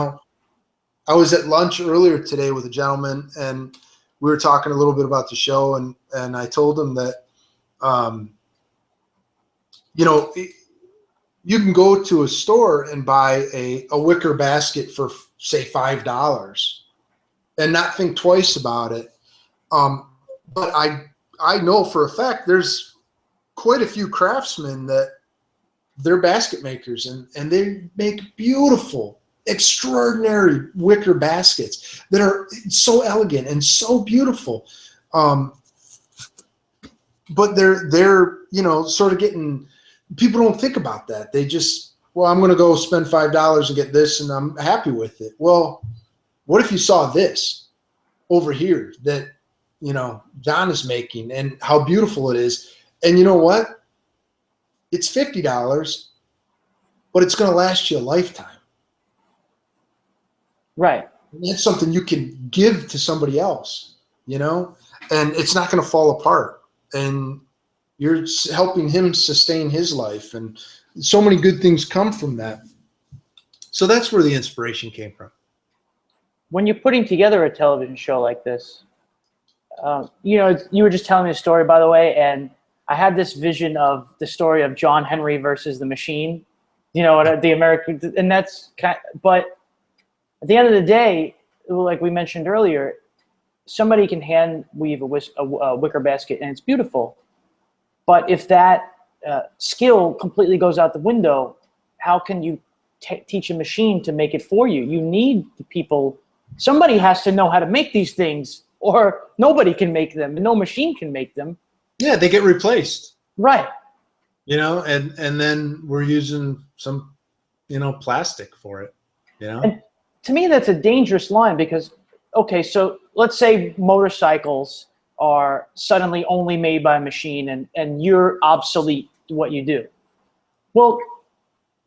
[SPEAKER 2] I was at lunch earlier today with a gentleman, and we were talking a little bit about the show, and I told him that, you can go to a store and buy a wicker basket for, say, $5 and not think twice about it. But I know for a fact there's quite a few craftsmen that they're basket makers, and they make beautiful, extraordinary wicker baskets that are so elegant and so beautiful. But they're sort of getting, people don't think about that. They just, I'm going to go spend $5 and get this, and I'm happy with it. Well, what if you saw this over here that, John is making, and how beautiful it is? And you know what? It's $50, but it's going to last you a lifetime.
[SPEAKER 1] Right.
[SPEAKER 2] And that's something you can give to somebody else, and it's not going to fall apart. And you're helping him sustain his life, and so many good things come from that. So that's where the inspiration came from.
[SPEAKER 1] When you're putting together a television show like this, you were just telling me a story, by the way, and I had this vision of the story of John Henry versus the Machine, the American, and that's but at the end of the day, like we mentioned earlier, somebody can hand weave a wicker basket, and it's beautiful. But if that skill completely goes out the window, how can you teach a machine to make it for you? You need the people. Somebody has to know how to make these things, or nobody can make them. No machine can make them.
[SPEAKER 2] Yeah, they get replaced.
[SPEAKER 1] Right.
[SPEAKER 2] And then we're using some, plastic for it.
[SPEAKER 1] And to me, that's a dangerous line, because, okay, so let's say motorcycles are suddenly only made by a machine, and you're obsolete to what you do. Well,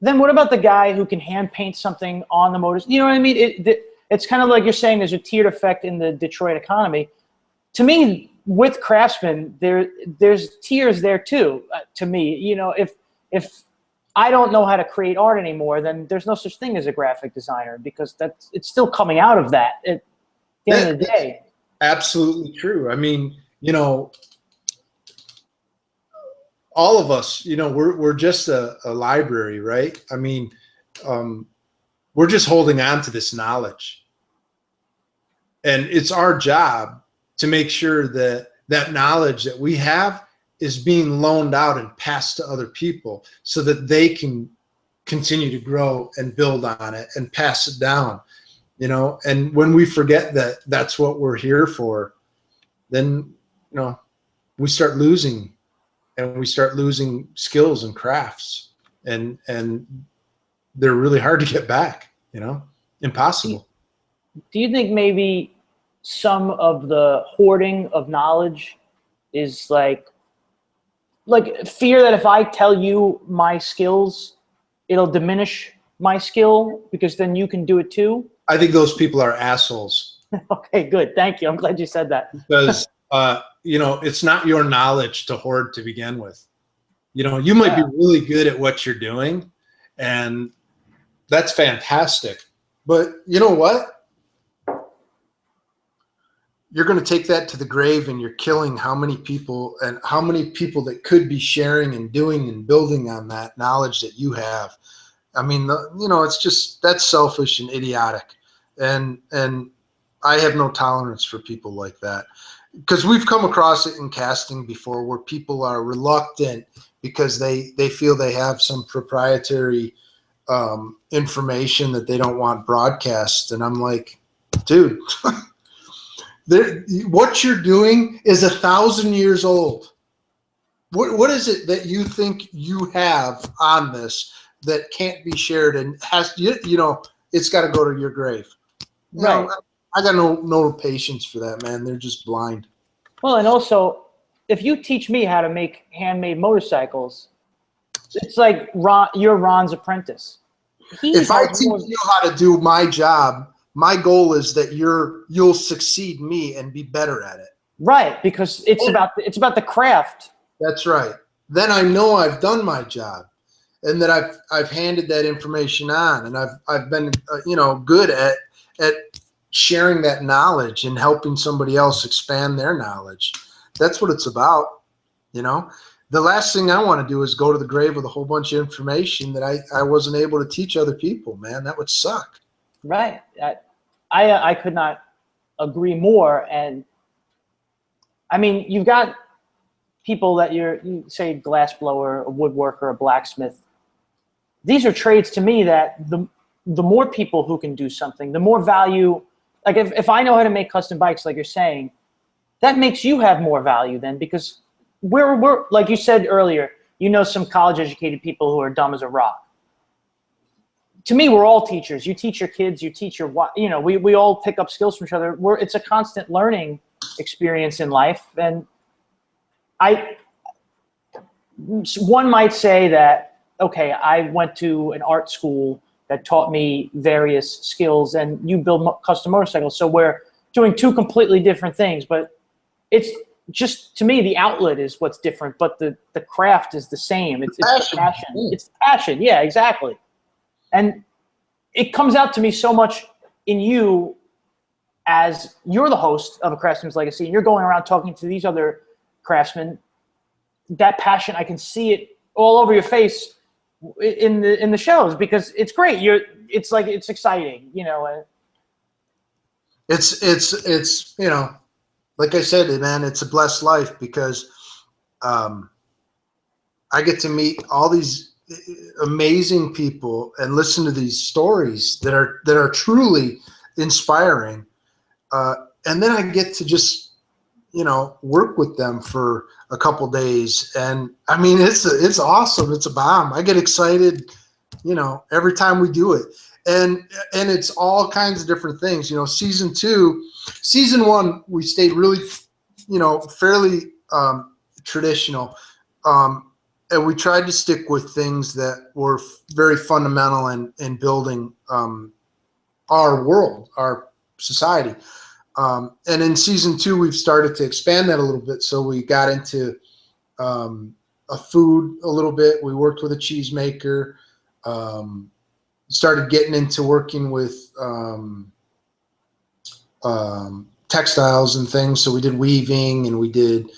[SPEAKER 1] then what about the guy who can hand paint something on the motors? You know what I mean? It's kind of like you're saying there's a tiered effect in the Detroit economy. To me, with craftsmen, there's tiers there too. To me, if I don't know how to create art anymore, then there's no such thing as a graphic designer, because it's still coming out of that at the end of the day.
[SPEAKER 2] Absolutely true. I mean, all of us, we're just a library, right? I mean, we're just holding on to this knowledge, and it's our job to make sure that that knowledge that we have is being loaned out and passed to other people, so that they can continue to grow and build on it and pass it down. you know, and when we forget that that's what we're here for, then, you know, we start losing skills and crafts, and they're really hard to get back, you know, impossible.
[SPEAKER 1] Do you think maybe some of the hoarding of knowledge is like fear that if I tell you my skills, it'll diminish my skill because then you can do it too?
[SPEAKER 2] I think those people are assholes.
[SPEAKER 1] Okay, good. Thank you. I'm glad you said that.
[SPEAKER 2] Because, you know, it's not your knowledge to hoard to begin with. You know, you might be really good at what you're doing, and that's fantastic. But you know what? You're going to take that to the grave, and you're killing how many people that could be sharing and doing and building on that knowledge that you have. I mean, you know, it's just, that's selfish and idiotic. And I have no tolerance for people like that, because we've come across it in casting before, where people are reluctant because they feel they have some proprietary information that they don't want broadcast. And I'm like, dude, what you're doing is 1,000 years old. What is it that you think you have on this that can't be shared and has, you know, it's got to go to your grave?
[SPEAKER 1] Right.
[SPEAKER 2] You know, I got no patience for that, man. They're just blind.
[SPEAKER 1] Well, and also, if you teach me how to make handmade motorcycles, it's like you're Ron's apprentice.
[SPEAKER 2] If I teach you how to do my job, my goal is that you'll succeed me and be better at it. Right, because it's about the craft. That's right. Then I know I've done my job, and that I've handed that information on, and I've been you know, good at sharing that knowledge and helping somebody else expand their knowledge. That's what it's about, you know. The last thing I want to do is go to the grave with a whole bunch of information that I wasn't able to teach other people, man. That would suck. Right. I could not agree more. And I mean, you've got people that you say glassblower, a woodworker, a blacksmith. These are trades to me that the more people who can do something, the more value. Like if I know how to make custom bikes, like you're saying, that makes you have more value then, because we're like you said earlier, you know, some college educated people who are dumb as a rock. To me, we're all teachers. You teach your kids, you teach your, you know, we all pick up skills from each other. It's a constant learning experience in life. And one might say that, okay, I went to an art school that taught me various skills, and you build custom motorcycles. So we're doing two completely different things, but it's just, to me, the outlet is what's different, but the craft is the same. It's the passion. It's the passion. Yeah, exactly. And it comes out to me so much in you, as you're the host of A Craftsman's Legacy, and you're going around talking to these other craftsmen. That passion, I can see it all over your face in the shows, because it's great. It's like, it's exciting, you know. It's you know, like I said, man, it's a blessed life, because I get to meet all these amazing people and listen to these stories that are truly inspiring, and then I get to just, you know, work with them for a couple days, and I mean, it's awesome. It's a bomb. I get excited, you know, every time we do it, and it's all kinds of different things. You know, season 1, we stayed really, you know, fairly traditional, and we tried to stick with things that were very fundamental in building our world, our society. And in season 2, we've started to expand that a little bit. So we got into a food a little bit. We worked with a cheesemaker, started getting into working with textiles and things. So we did weaving, and we did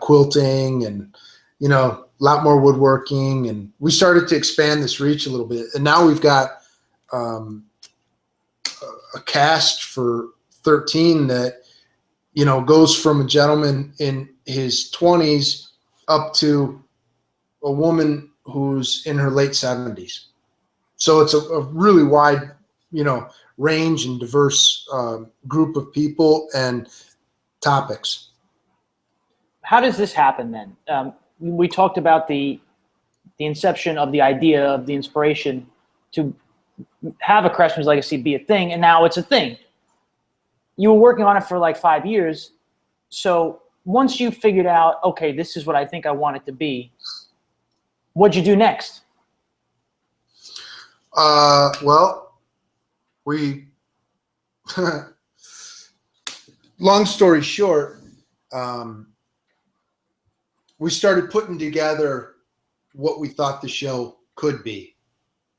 [SPEAKER 2] quilting, and, you know, a lot more woodworking. And we started to expand this reach a little bit. And now we've got a cast for 13 that, you know, goes from a gentleman in his 20s up to a woman who's in her late 70s. So it's a really wide, you know, range and diverse group of people and topics.
[SPEAKER 1] How does this happen then? We talked about the inception of the idea, of the inspiration to have a Craftsman's Legacy be a thing, and now it's a thing. You were working on it for like 5 years. So once you figured out, okay, this is what I think I want it to be, what'd you do next?
[SPEAKER 2] Well, we, long story short, we started putting together what we thought the show could be,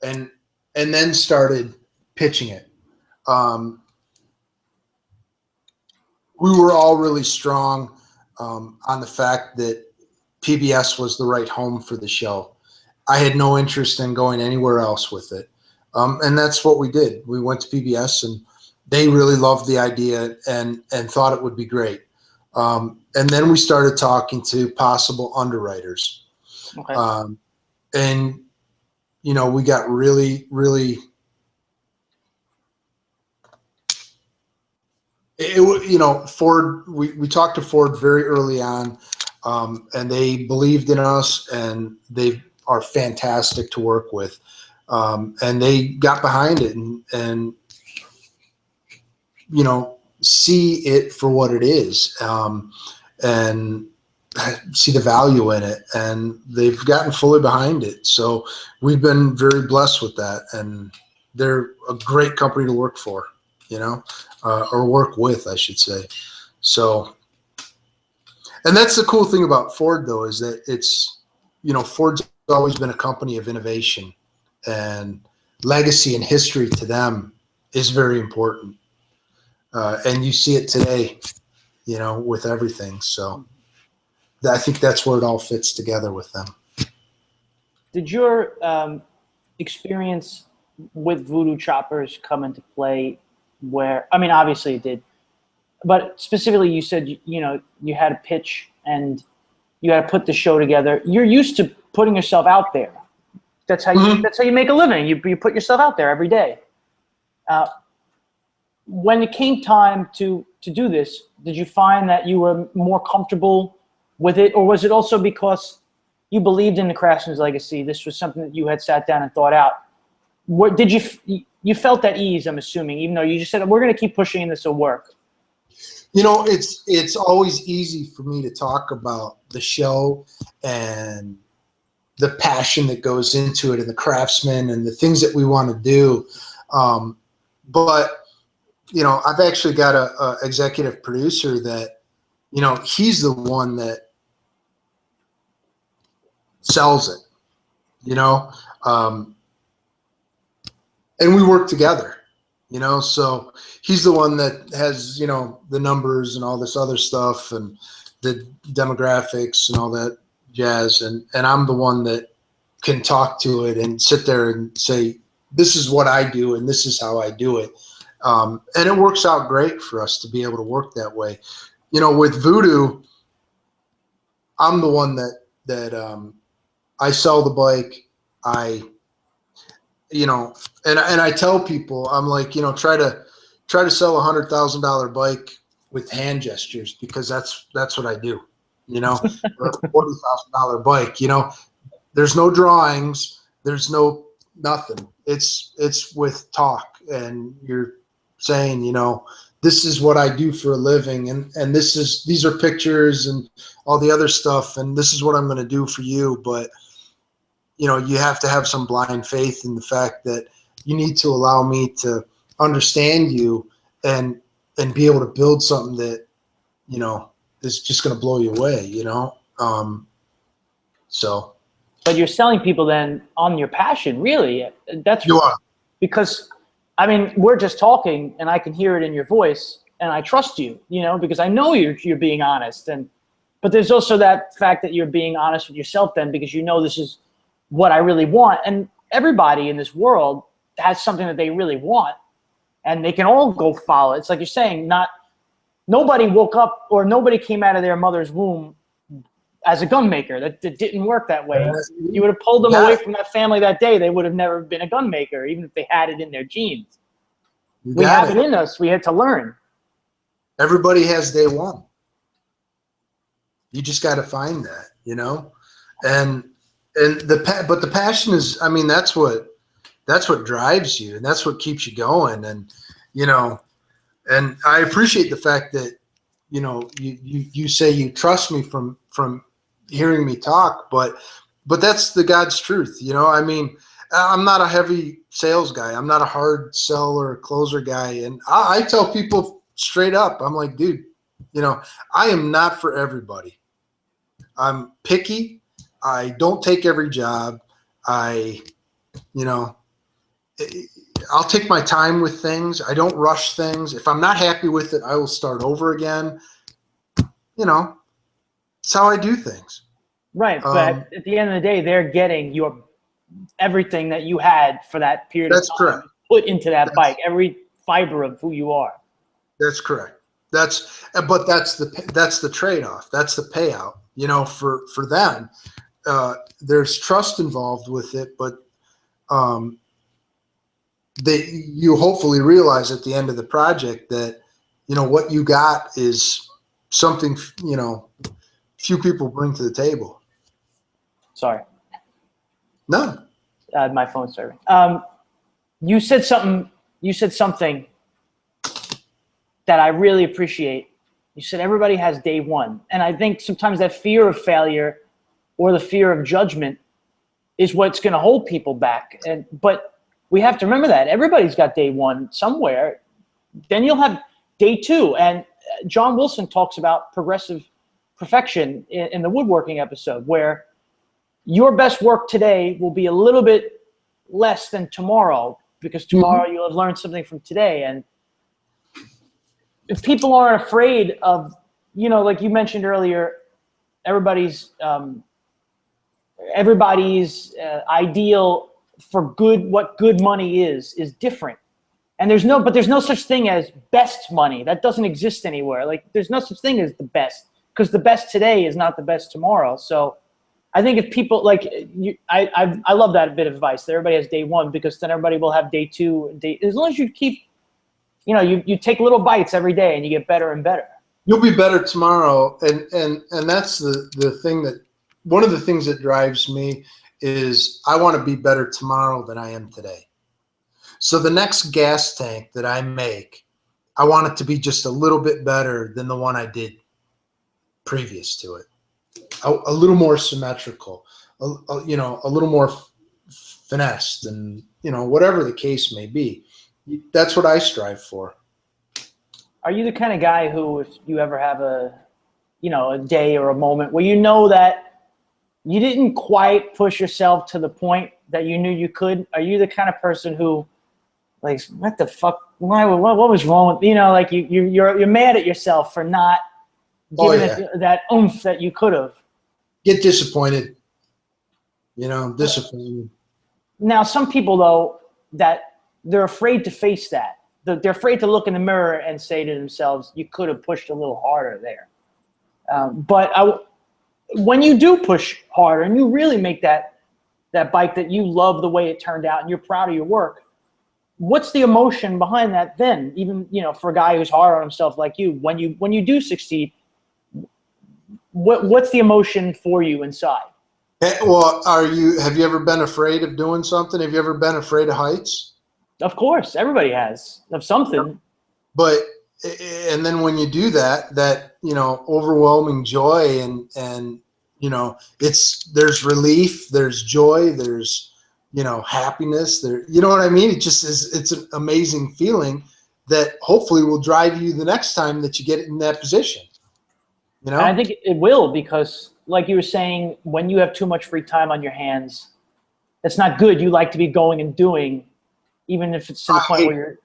[SPEAKER 2] and then started pitching it. We were all really strong on the fact that PBS was the right home for the show. I had no interest in going anywhere else with it. And that's what we did. We went to PBS, and they really loved the idea and thought it would be great. And then we started talking to possible underwriters.
[SPEAKER 1] Okay.
[SPEAKER 2] And, you know, we got really, really, you know, Ford, we talked to Ford very early on, and they believed in us, and they are fantastic to work with. And they got behind it and, you know, see it for what it is, and see the value in it, and they've gotten fully behind it. So we've been very blessed with that, and they're a great company to work for, you know, or work with, I should say. So, and that's the cool thing about Ford, though, is that it's, you know, Ford's always been a company of innovation, and legacy and history to them is very important. And you see it today, you know, with everything. So I think that's where it all fits together with them.
[SPEAKER 1] Did your experience with Voodoo Choppers come into play where, I mean, obviously it did, but specifically you said, you know, you had a pitch and you had to put the show together. You're used to putting yourself out there. That's how you, that's how you make a living. You put yourself out there every day. When it came time to do this, did you find that you were more comfortable with it, or was it also because you believed in the Craftsman's Legacy? This was something that you had sat down and thought out. What did you felt at ease? I'm assuming, even though you just said we're going to keep pushing and this will work.
[SPEAKER 2] You know, it's always easy for me to talk about the show and the passion that goes into it, and the craftsmen and the things that we want to do. But you know, I've actually got a executive producer that, you know, he's the one that sells it, you know, and we work together, you know, so he's the one that has, you know, the numbers and all this other stuff and the demographics and all that jazz. And I'm the one that can talk to it and sit there and say, this is what I do and this is how I do it. And it works out great for us to be able to work that way. You know, with Voodoo, I'm the one that I sell the bike. You know, and I tell people, I'm like, you know, try to sell $100,000 bike with hand gestures, because that's what I do, you know, or a $40,000 bike, you know, there's no drawings, there's no nothing. It's with talk, and you're saying, you know, this is what I do for a living, and these are pictures and all the other stuff, and this is what I'm going to do for you. But you know, you have to have some blind faith in the fact that you need to allow me to understand you and be able to build something that, you know, is just going to blow you away, you know? So.
[SPEAKER 1] But you're selling people then on your passion, really. That's
[SPEAKER 2] you are.
[SPEAKER 1] Because, I mean, we're just talking and I can hear it in your voice, and I trust you, you know, because I know you're being honest. But there's also that fact that you're being honest with yourself then, because you know this is what I really want. And everybody in this world has something that they really want, and they can all go follow it. It's like you're saying, nobody woke up or nobody came out of their mother's womb as a gun maker. That didn't work that way. You would have pulled them away from that family that day, they would have never been a gun maker, even if they had it in their genes. We have it in us. We had to learn.
[SPEAKER 2] Everybody has day one. You just got to find that, and the passion is, I mean, that's what drives you, and that's what keeps you going. And, and I appreciate the fact that, you say you trust me from hearing me talk, but that's the God's truth. I mean, I'm not a heavy sales guy. I'm not a hard seller or closer guy. And I tell people straight up, I'm like, dude, I am not for everybody. I'm picky. I don't take every job. I'll take my time with things. I don't rush things. If I'm not happy with it, I will start over again. It's how I do things.
[SPEAKER 1] Right. But at the end of the day, they're getting everything that you had for that period of time.
[SPEAKER 2] That's correct.
[SPEAKER 1] Put into that bike, every fiber of who you are.
[SPEAKER 2] That's correct. That's the trade-off. That's the payout. For them, there's trust involved with it, but you hopefully realize at the end of the project that what you got is something few people bring to the table.
[SPEAKER 1] Sorry.
[SPEAKER 2] No.
[SPEAKER 1] My phone's serving. You said something that I really appreciate. You said everybody has day one. And I think sometimes that fear of failure or the fear of judgment is what's going to hold people back. But we have to remember that everybody's got day one somewhere. Then you'll have day two. And John Wilson talks about progressive perfection in the woodworking episode, where your best work today will be a little bit less than tomorrow, because tomorrow you'll have learned something from today. And if people aren't afraid of, like you mentioned earlier, everybody's ideal for what good money is different. And there's no such thing as best money. That doesn't exist anywhere. Like, there's no such thing as the best, because the best today is not the best tomorrow. So I think if people I love that bit of advice that everybody has day one, because then everybody will have day two. As long as you keep, you take little bites every day and you get better and better.
[SPEAKER 2] You'll be better tomorrow. And that's the thing that, one of the things that drives me is I want to be better tomorrow than I am today. So the next gas tank that I make, I want it to be just a little bit better than the one I did previous to it. A little more symmetrical, a little more finessed, and whatever the case may be. That's what I strive for.
[SPEAKER 1] Are you the kind of guy who, if you ever have a day or a moment where that you didn't quite push yourself to the point that you knew you could, are you the kind of person who, like, what the fuck? What was wrong with you're mad at yourself for not giving it that oomph that you could have?
[SPEAKER 2] Get disappointed. Disappointed.
[SPEAKER 1] Now, some people, though, that they're afraid to face that. They're afraid to look in the mirror and say to themselves, you could have pushed a little harder there. When you do push harder and you really make that bike that you love the way it turned out and you're proud of your work, what's the emotion behind that then? Even, for a guy who's hard on himself like you, when you do succeed, what's the emotion for you inside?
[SPEAKER 2] Well, have you ever been afraid of doing something? Have you ever been afraid of heights?
[SPEAKER 1] Of course, everybody has, of something.
[SPEAKER 2] But, and then when you do that, overwhelming joy and there's relief, there's joy, there's, happiness there. You know what I mean? It just is, it's an amazing feeling that hopefully will drive you the next time that you get in that position. And
[SPEAKER 1] I think it will, because like you were saying, when you have too much free time on your hands, it's not good. You like to be going and doing, even if it's to the point where you're.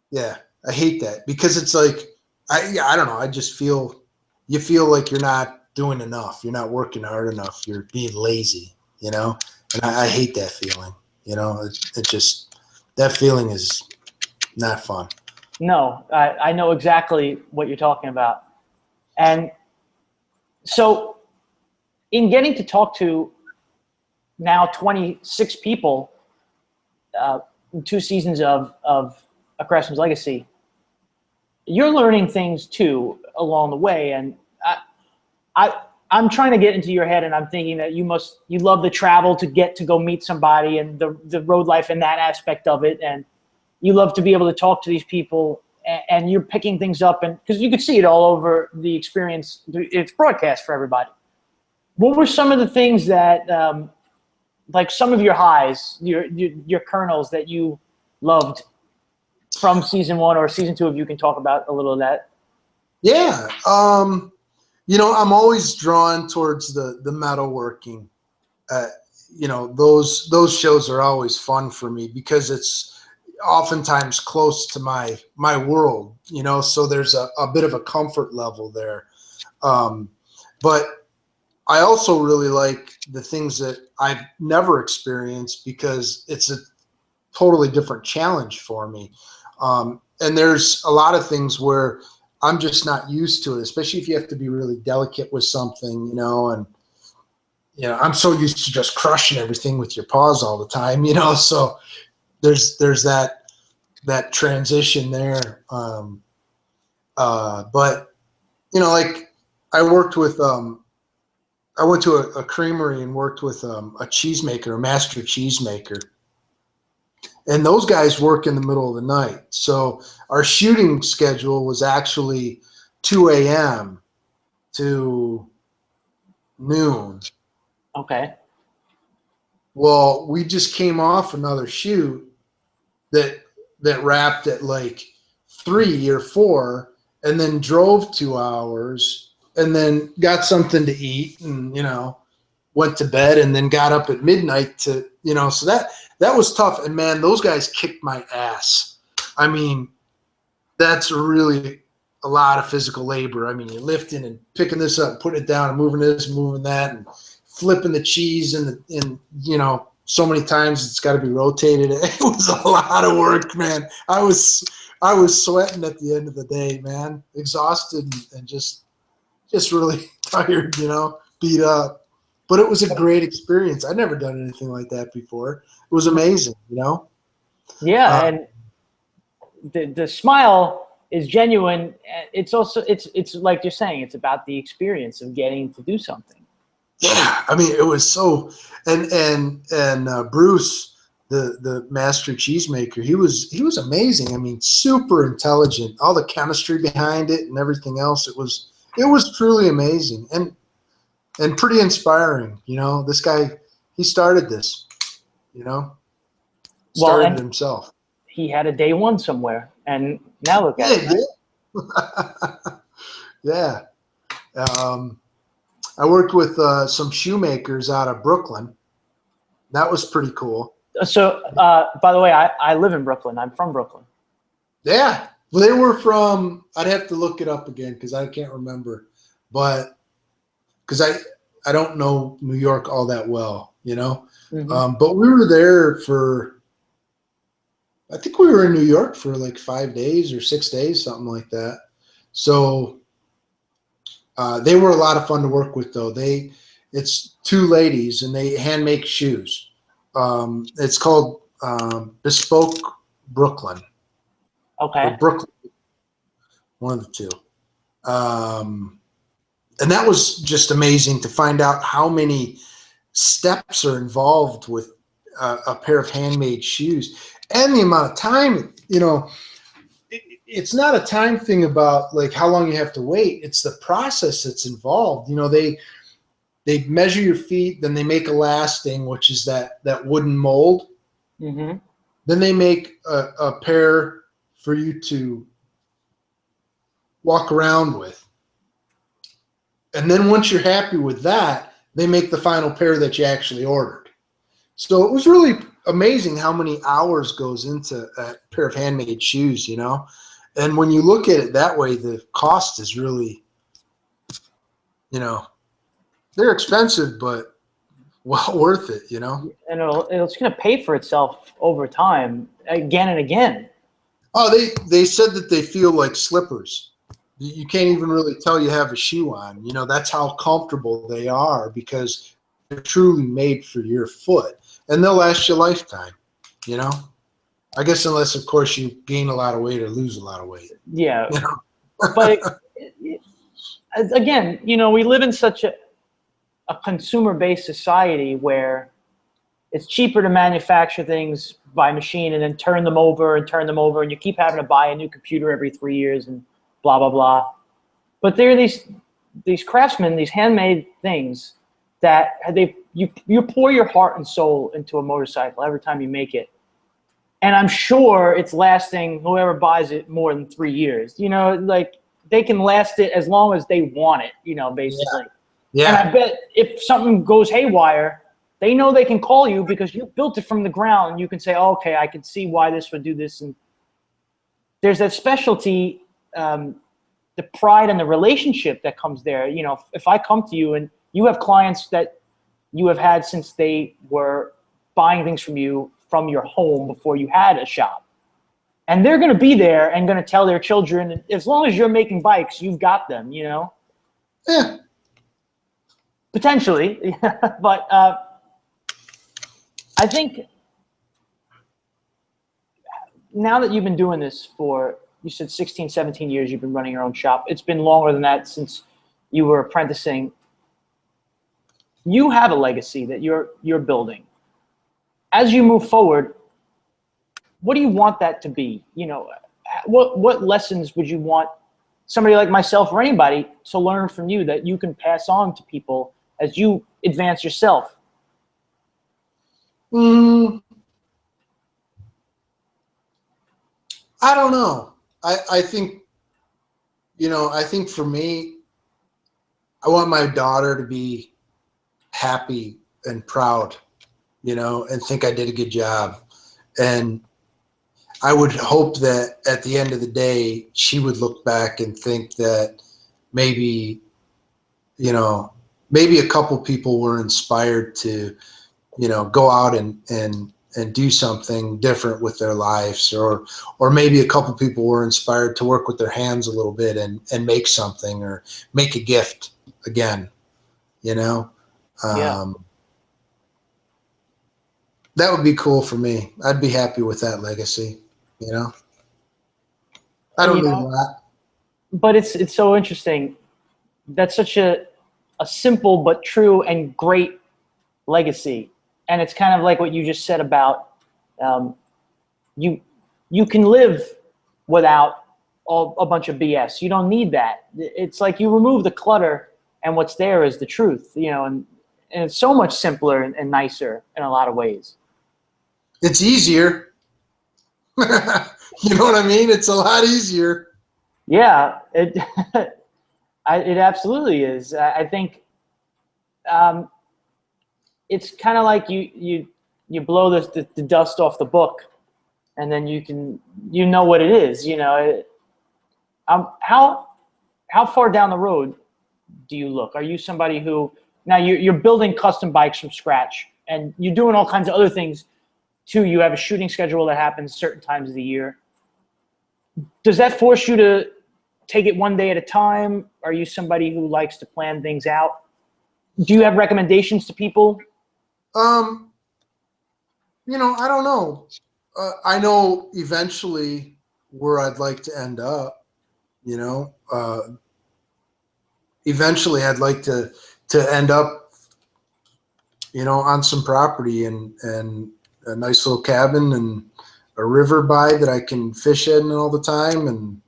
[SPEAKER 2] Yeah, I hate that, because it's like, I don't know. I just you feel like you're not doing enough. You're not working hard enough. You're being lazy, and I hate that feeling. It just, that feeling is not fun. No,
[SPEAKER 1] I know exactly what you're talking about. And so in getting to talk to now 26 people in 2 seasons of A Craftsman's Legacy, you're learning things too along the way. And I'm trying to get into your head, and I'm thinking that you love the travel to get to go meet somebody, and the road life and that aspect of it. And you love to be able to talk to these people, and you're picking things up, and because you could see it all over the experience. It's broadcast for everybody. What were some of the things that, like some of your highs, your kernels that you loved from season 1 or season 2, if you can talk about a little of that?
[SPEAKER 2] Yeah. You know, I'm always drawn towards the metalworking. You know, those shows are always fun for me because it's oftentimes close to my world, you know, so there's a bit of a comfort level there. But I also really like the things that I've never experienced because it's a totally different challenge for me. And there's a lot of things where I'm just not used to it, especially if you have to be really delicate with something, you know, and, you know, I'm so used to just crushing everything with your paws all the time, you know, so there's that transition there. But, you know, like I worked with, I went to a creamery and worked with a cheesemaker, a master cheesemaker. And those guys work in the middle of the night. So our shooting schedule was actually 2 a.m. to noon.
[SPEAKER 1] Okay.
[SPEAKER 2] Well, we just came off another shoot that wrapped at like 3 or 4 and then drove 2 hours and then got something to eat and, you know, went to bed and then got up at midnight to, you know, so that was tough. And man, those guys kicked my ass. I mean, that's really a lot of physical labor. I mean, you're lifting and picking this up, and putting it down and moving this and moving that and flipping the cheese and you know, so many times it's got to be rotated. It was a lot of work, man. I was sweating at the end of the day, man, exhausted and just really tired, you know, beat up. But it was a great experience. I'd never done anything like that before. It was amazing, you know?
[SPEAKER 1] Yeah, and the smile is genuine. It's also it's like you're saying, it's about the experience of getting to do something.
[SPEAKER 2] Yeah, I mean, it was so and Bruce, the master cheesemaker, he was amazing. I mean, super intelligent. All the chemistry behind it and everything else. It was truly amazing and pretty inspiring. You know, this guy, he started this, you know, started it himself.
[SPEAKER 1] He had a day one somewhere, and now look at it.
[SPEAKER 2] Yeah. I worked with some shoemakers out of Brooklyn. That was pretty cool.
[SPEAKER 1] So, by the way, I live in Brooklyn. I'm from Brooklyn.
[SPEAKER 2] Yeah. Well, they were from, I'd have to look it up again because I can't remember. But because I don't know New York all that well, you know. Mm-hmm. But we were there for, I think we were in New York for like 5 days or 6 days, something like that. So they were a lot of fun to work with, though. It's 2 ladies, and they hand make shoes. It's called Bespoke Brooklyn.
[SPEAKER 1] Okay.
[SPEAKER 2] Or Brooklyn, one of the 2. And that was just amazing to find out how many steps are involved with a pair of handmade shoes and the amount of time, you know. It's not a time thing about like how long you have to wait. It's the process that's involved. You know, they measure your feet, then they make a lasting, which is that wooden mold. Mm-hmm. Then they make a pair for you to walk around with. And then once you're happy with that, they make the final pair that you actually ordered. So it was really amazing how many hours goes into a pair of handmade shoes, you know. And when you look at it that way, the cost is really, you know, they're expensive, but well worth it, you know.
[SPEAKER 1] And it's going to pay for itself over time, again and again.
[SPEAKER 2] Oh, they said that they feel like slippers. You can't even really tell you have a shoe on. You know, that's how comfortable they are because they're truly made for your foot. And they'll last you a lifetime, you know. I guess unless, of course, you gain a lot of weight or lose a lot of weight.
[SPEAKER 1] Yeah. But again, you know, we live in such a consumer-based society where it's cheaper to manufacture things by machine and then turn them over, and you keep having to buy a new computer every 3 years and blah, blah, blah. But there are these craftsmen, these handmade things that you pour your heart and soul into a motorcycle every time you make it. And I'm sure it's lasting, whoever buys it, more than 3 years. You know, like they can last it as long as they want it, you know, basically.
[SPEAKER 2] Yeah.
[SPEAKER 1] And I bet if something goes haywire, they know they can call you because you built it from the ground, and you can say, oh, okay, I can see why this would do this. And there's that specialty, the pride and the relationship that comes there. You know, if I come to you and you have clients that you have had since they were buying things from you from your home before you had a shop, and they're going to be there and going to tell their children, as long as you're making bikes, you've got them, you know?
[SPEAKER 2] Yeah.
[SPEAKER 1] Potentially. But I think now that you've been doing this for, you said 16, 17 years, you've been running your own shop. It's been longer than that since you were apprenticing. You have a legacy that you're building. As you move forward, what do you want that to be? You know, what lessons would you want somebody like myself or anybody to learn from you that you can pass on to people as you advance yourself?
[SPEAKER 2] I don't know. I think, you know, I think for me, I want my daughter to be happy and proud, you know, and think I did a good job. And I would hope that at the end of the day, she would look back and think that maybe, you know, maybe a couple people were inspired to, you know, go out and do something different with their lives, or maybe a couple people were inspired to work with their hands a little bit and make something or make a gift again, you know?
[SPEAKER 1] Yeah.
[SPEAKER 2] That would be cool for me. I'd be happy with that legacy, you know? I don't need that.
[SPEAKER 1] But it's so interesting. That's such a simple but true and great legacy. And it's kind of like what you just said about you can live without a bunch of BS. You don't need that. It's like you remove the clutter, and what's there is the truth, you know, and it's so much simpler and nicer in a lot of ways.
[SPEAKER 2] It's easier. You know what I mean? It's a lot easier.
[SPEAKER 1] Yeah, it absolutely is. I think it's kind of like you blow the dust off the book, and then you know what it is. You know, how far down the road do you look? Are you somebody who, now you're building custom bikes from scratch, and you're doing all kinds of other things too? You have a shooting schedule that happens certain times of the year. Does that force you to take it one day at a time? Are you somebody who likes to plan things out? Do you have recommendations to people?
[SPEAKER 2] You know, I don't know. I know eventually where I'd like to end up, you know. Eventually I'd like to end up, you know, on some property and a nice little cabin and a river by that I can fish in all the time,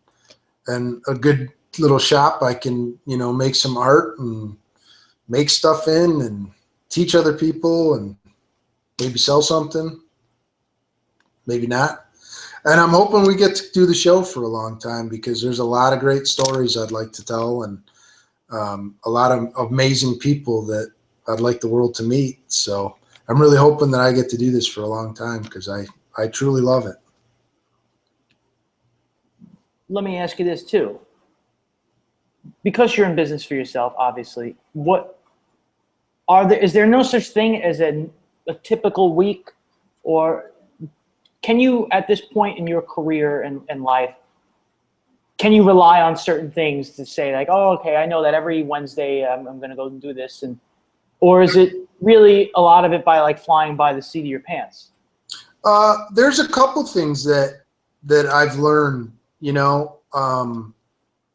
[SPEAKER 2] and a good little shop I can, you know, make some art and make stuff in and teach other people and maybe sell something, maybe not. And I'm hoping we get to do the show for a long time, because there's a lot of great stories I'd like to tell, and a lot of amazing people that I'd like the world to meet. So I'm really hoping that I get to do this for a long time, because I truly love it.
[SPEAKER 1] Let me ask you this too. Because you're in business for yourself, obviously, is there no such thing as a typical week, or can you, at this point in your career and life, can you rely on certain things to say, like, oh, okay, I know that every Wednesday I'm going to go and do this, or is it really a lot of it by like flying by the seat of your pants?
[SPEAKER 2] There's a couple things that I've learned.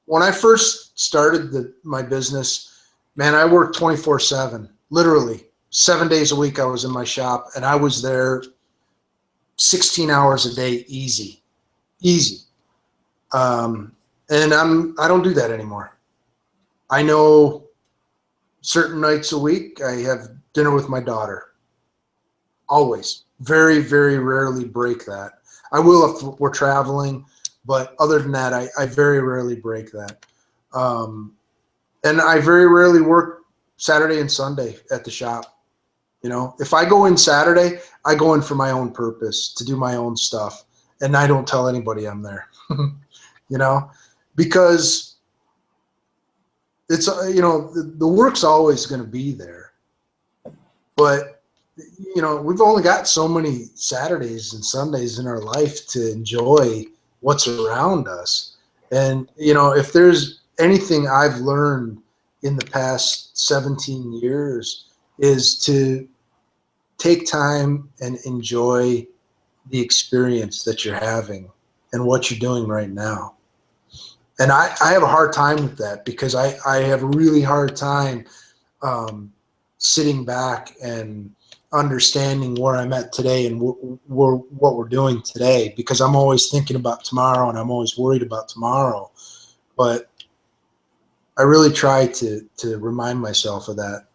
[SPEAKER 2] When I first started my business, man, I worked 24/7, literally 7 days a week. I was in my shop, and I was there 16 hours a day, easy. And I don't do that anymore. I know certain nights a week I have dinner with my daughter. Always. Very, very rarely break that. I will if we're traveling, but other than that, I very rarely break that. And I very rarely work Saturday and Sunday at the shop. If I go in Saturday, I go in for my own purpose, to do my own stuff, and I don't tell anybody I'm there. Because it's, the work's always going to be there, but we've only got so many Saturdays and Sundays in our life to enjoy what's around us. And if there's anything I've learned in the past 17 years is to take time and enjoy the experience that you're having and what you're doing right now. And I have a hard time with that, because I have a really hard time sitting back and understanding where I'm at today and what we're doing today, because I'm always thinking about tomorrow and I'm always worried about tomorrow. But I really try to remind myself of that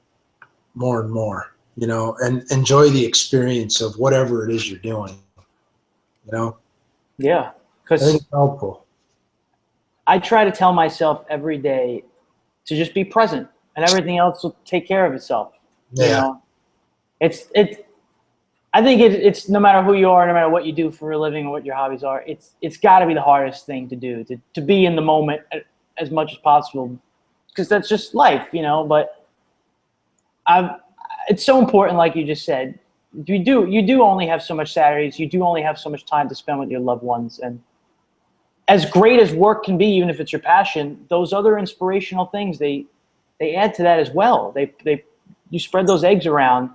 [SPEAKER 2] more and more, and enjoy the experience of whatever it is you're doing,
[SPEAKER 1] Yeah,
[SPEAKER 2] I
[SPEAKER 1] because
[SPEAKER 2] think it's helpful.
[SPEAKER 1] I try to tell myself every day to just be present, and everything else will take care of itself.
[SPEAKER 2] Yeah.
[SPEAKER 1] It's I think it's no matter who you are, no matter what you do for a living or what your hobbies are, it's got to be the hardest thing to do, to be in the moment as much as possible, because that's just life, But it's so important, like you just said. You do only have so much Saturdays. You do only have so much time to spend with your loved ones, and as great as work can be, even if it's your passion, those other inspirational things they add to that as well. You spread those eggs around.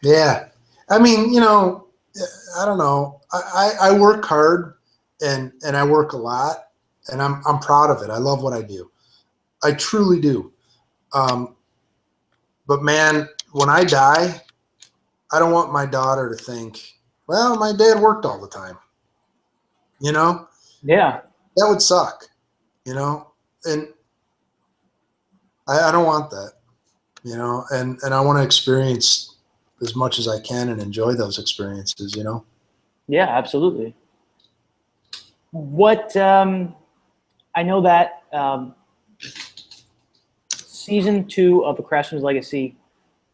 [SPEAKER 2] Yeah. I mean, I don't know. I work hard and I work a lot, and I'm proud of it. I love what I do. I truly do. But man, when I die, I don't want my daughter to think, well, my dad worked all the time.
[SPEAKER 1] Yeah.
[SPEAKER 2] That would suck, and I don't want that, and I want to experience as much as I can and enjoy those experiences,
[SPEAKER 1] Yeah, absolutely. What I know that season 2 of The Craftsman's Legacy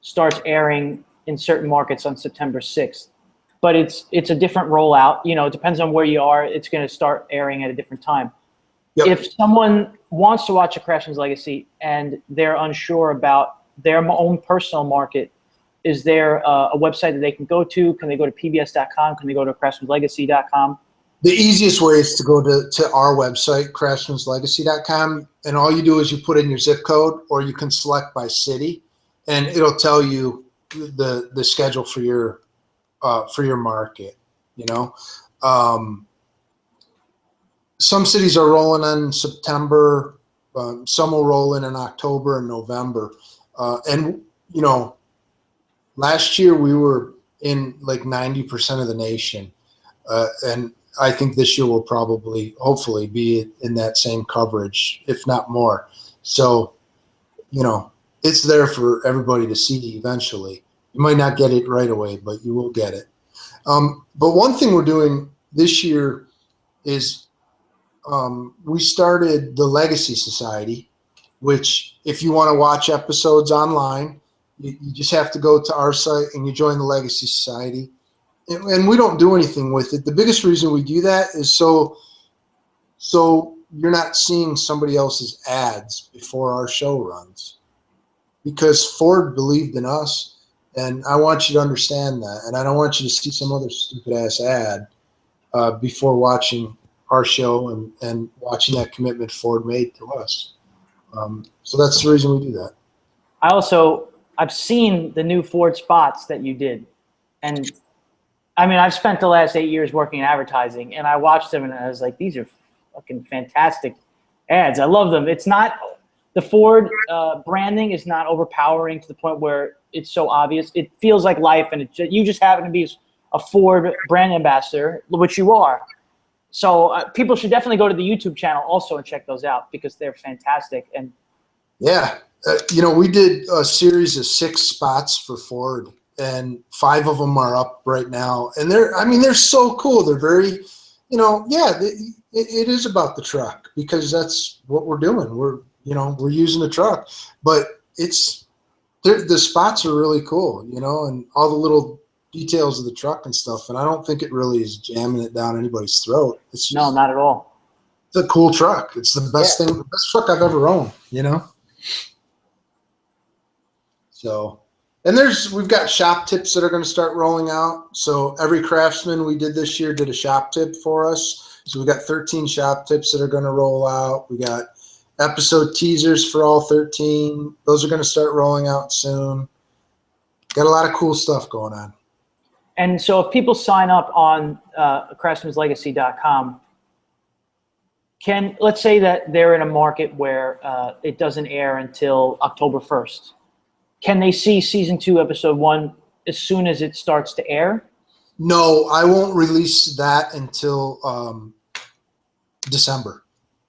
[SPEAKER 1] starts airing in certain markets on September 6th, but it's a different rollout. It depends on where you are. It's going to start airing at a different time.
[SPEAKER 2] Yep.
[SPEAKER 1] If someone wants to watch A Craftsman's Legacy and they're unsure about their own personal market, is there a website that they can go to? Can they go to pbs.com? Can they go to craftsmanslegacy.com?
[SPEAKER 2] The easiest way is to go to our website, craftsmanslegacy.com, and all you do is you put in your zip code, or you can select by city, and it'll tell you the schedule for your market. Some cities are rolling in September. Some will roll in October and November. And last year we were in like 90% of the nation, and I think this year will hopefully be in that same coverage, if not more. So, it's there for everybody to see eventually. You might not get it right away, but you will get it. But one thing we're doing this year is we started the Legacy Society, which if you want to watch episodes online, you just have to go to our site and you join the Legacy Society. And we don't do anything with it. The biggest reason we do that is so you're not seeing somebody else's ads before our show runs, because Ford believed in us, and I want you to understand that. And I don't want you to see some other stupid ass ad before watching our show and watching that commitment Ford made to us. So that's the reason we do that.
[SPEAKER 1] I've seen the new Ford spots that you did, and I mean, I've spent the last 8 years working in advertising, and I watched them, and I was like, these are fucking fantastic ads. I love them. It's not the Ford branding is not overpowering to the point where it's so obvious. It feels like life, and you just happen to be a Ford brand ambassador, which you are. So people should definitely go to the YouTube channel also and check those out because they're fantastic. And
[SPEAKER 2] yeah, we did a series of 6 spots for Ford, and 5 of them are up right now. And they're so cool. They're very, it is about the truck because that's what we're doing. We're using the truck, but the spots are really cool, and all the little details of the truck and stuff. And I don't think it really is jamming it down anybody's throat. It's just,
[SPEAKER 1] no, not at all.
[SPEAKER 2] It's a cool truck. It's the best thing, the best truck I've ever owned, So, and we've got shop tips that are going to start rolling out. So every Craftsman we did this year did a shop tip for us. So we got 13 shop tips that are going to roll out. We got episode teasers for all 13. Those are going to start rolling out soon. Got a lot of cool stuff going on.
[SPEAKER 1] And so if people sign up on craftsmanslegacy.com, let's say that they're in a market where it doesn't air until October 1st. Can they see season 2, episode 1 as soon as it starts to air?
[SPEAKER 2] No, I won't release that until December.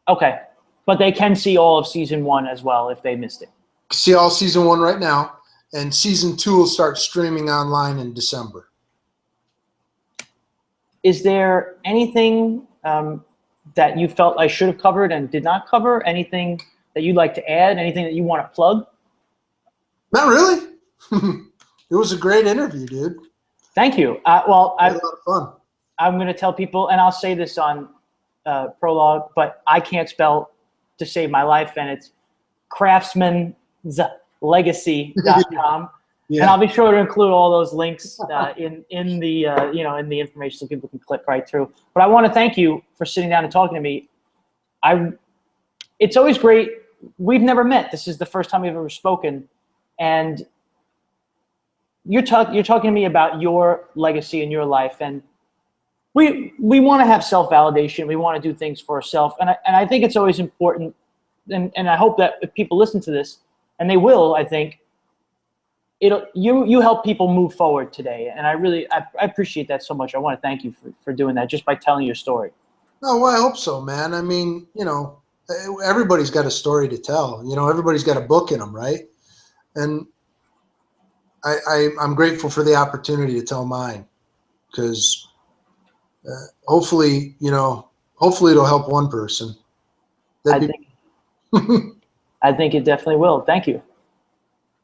[SPEAKER 1] Okay. But they can see all of season 1 as well if they missed it.
[SPEAKER 2] See all season 1 right now, and season 2 will start streaming online in December.
[SPEAKER 1] Is there anything that you felt I should have covered and did not cover? Anything that you'd like to add? Anything that you want to plug?
[SPEAKER 2] Not really. It was a great interview, dude.
[SPEAKER 1] Thank you. Well, I
[SPEAKER 2] had a lot of fun.
[SPEAKER 1] I'm going to tell people, and I'll say this on Prologue, but I can't spell to save my life, and it's craftsmanslegacy.com. Yeah. And I'll be sure to include all those links in the in the information so people can click right through. But I want to thank you for sitting down and talking to me. It's always great. We've never met. This is the first time we've ever spoken, and you're talking to me about your legacy in your life, and we want to have self-validation. We want to do things for ourselves, and I think it's always important. And I hope that if people listen to this, and they will, I think. You help people move forward today, and I appreciate that so much. I want to thank you for doing that just by telling your story.
[SPEAKER 2] Oh, well, I hope so, man. I mean, everybody's got a story to tell. Everybody's got a book in them, right? And I'm grateful for the opportunity to tell mine, because hopefully it'll help one person.
[SPEAKER 1] I think it definitely will. Thank you.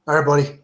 [SPEAKER 2] All right, buddy.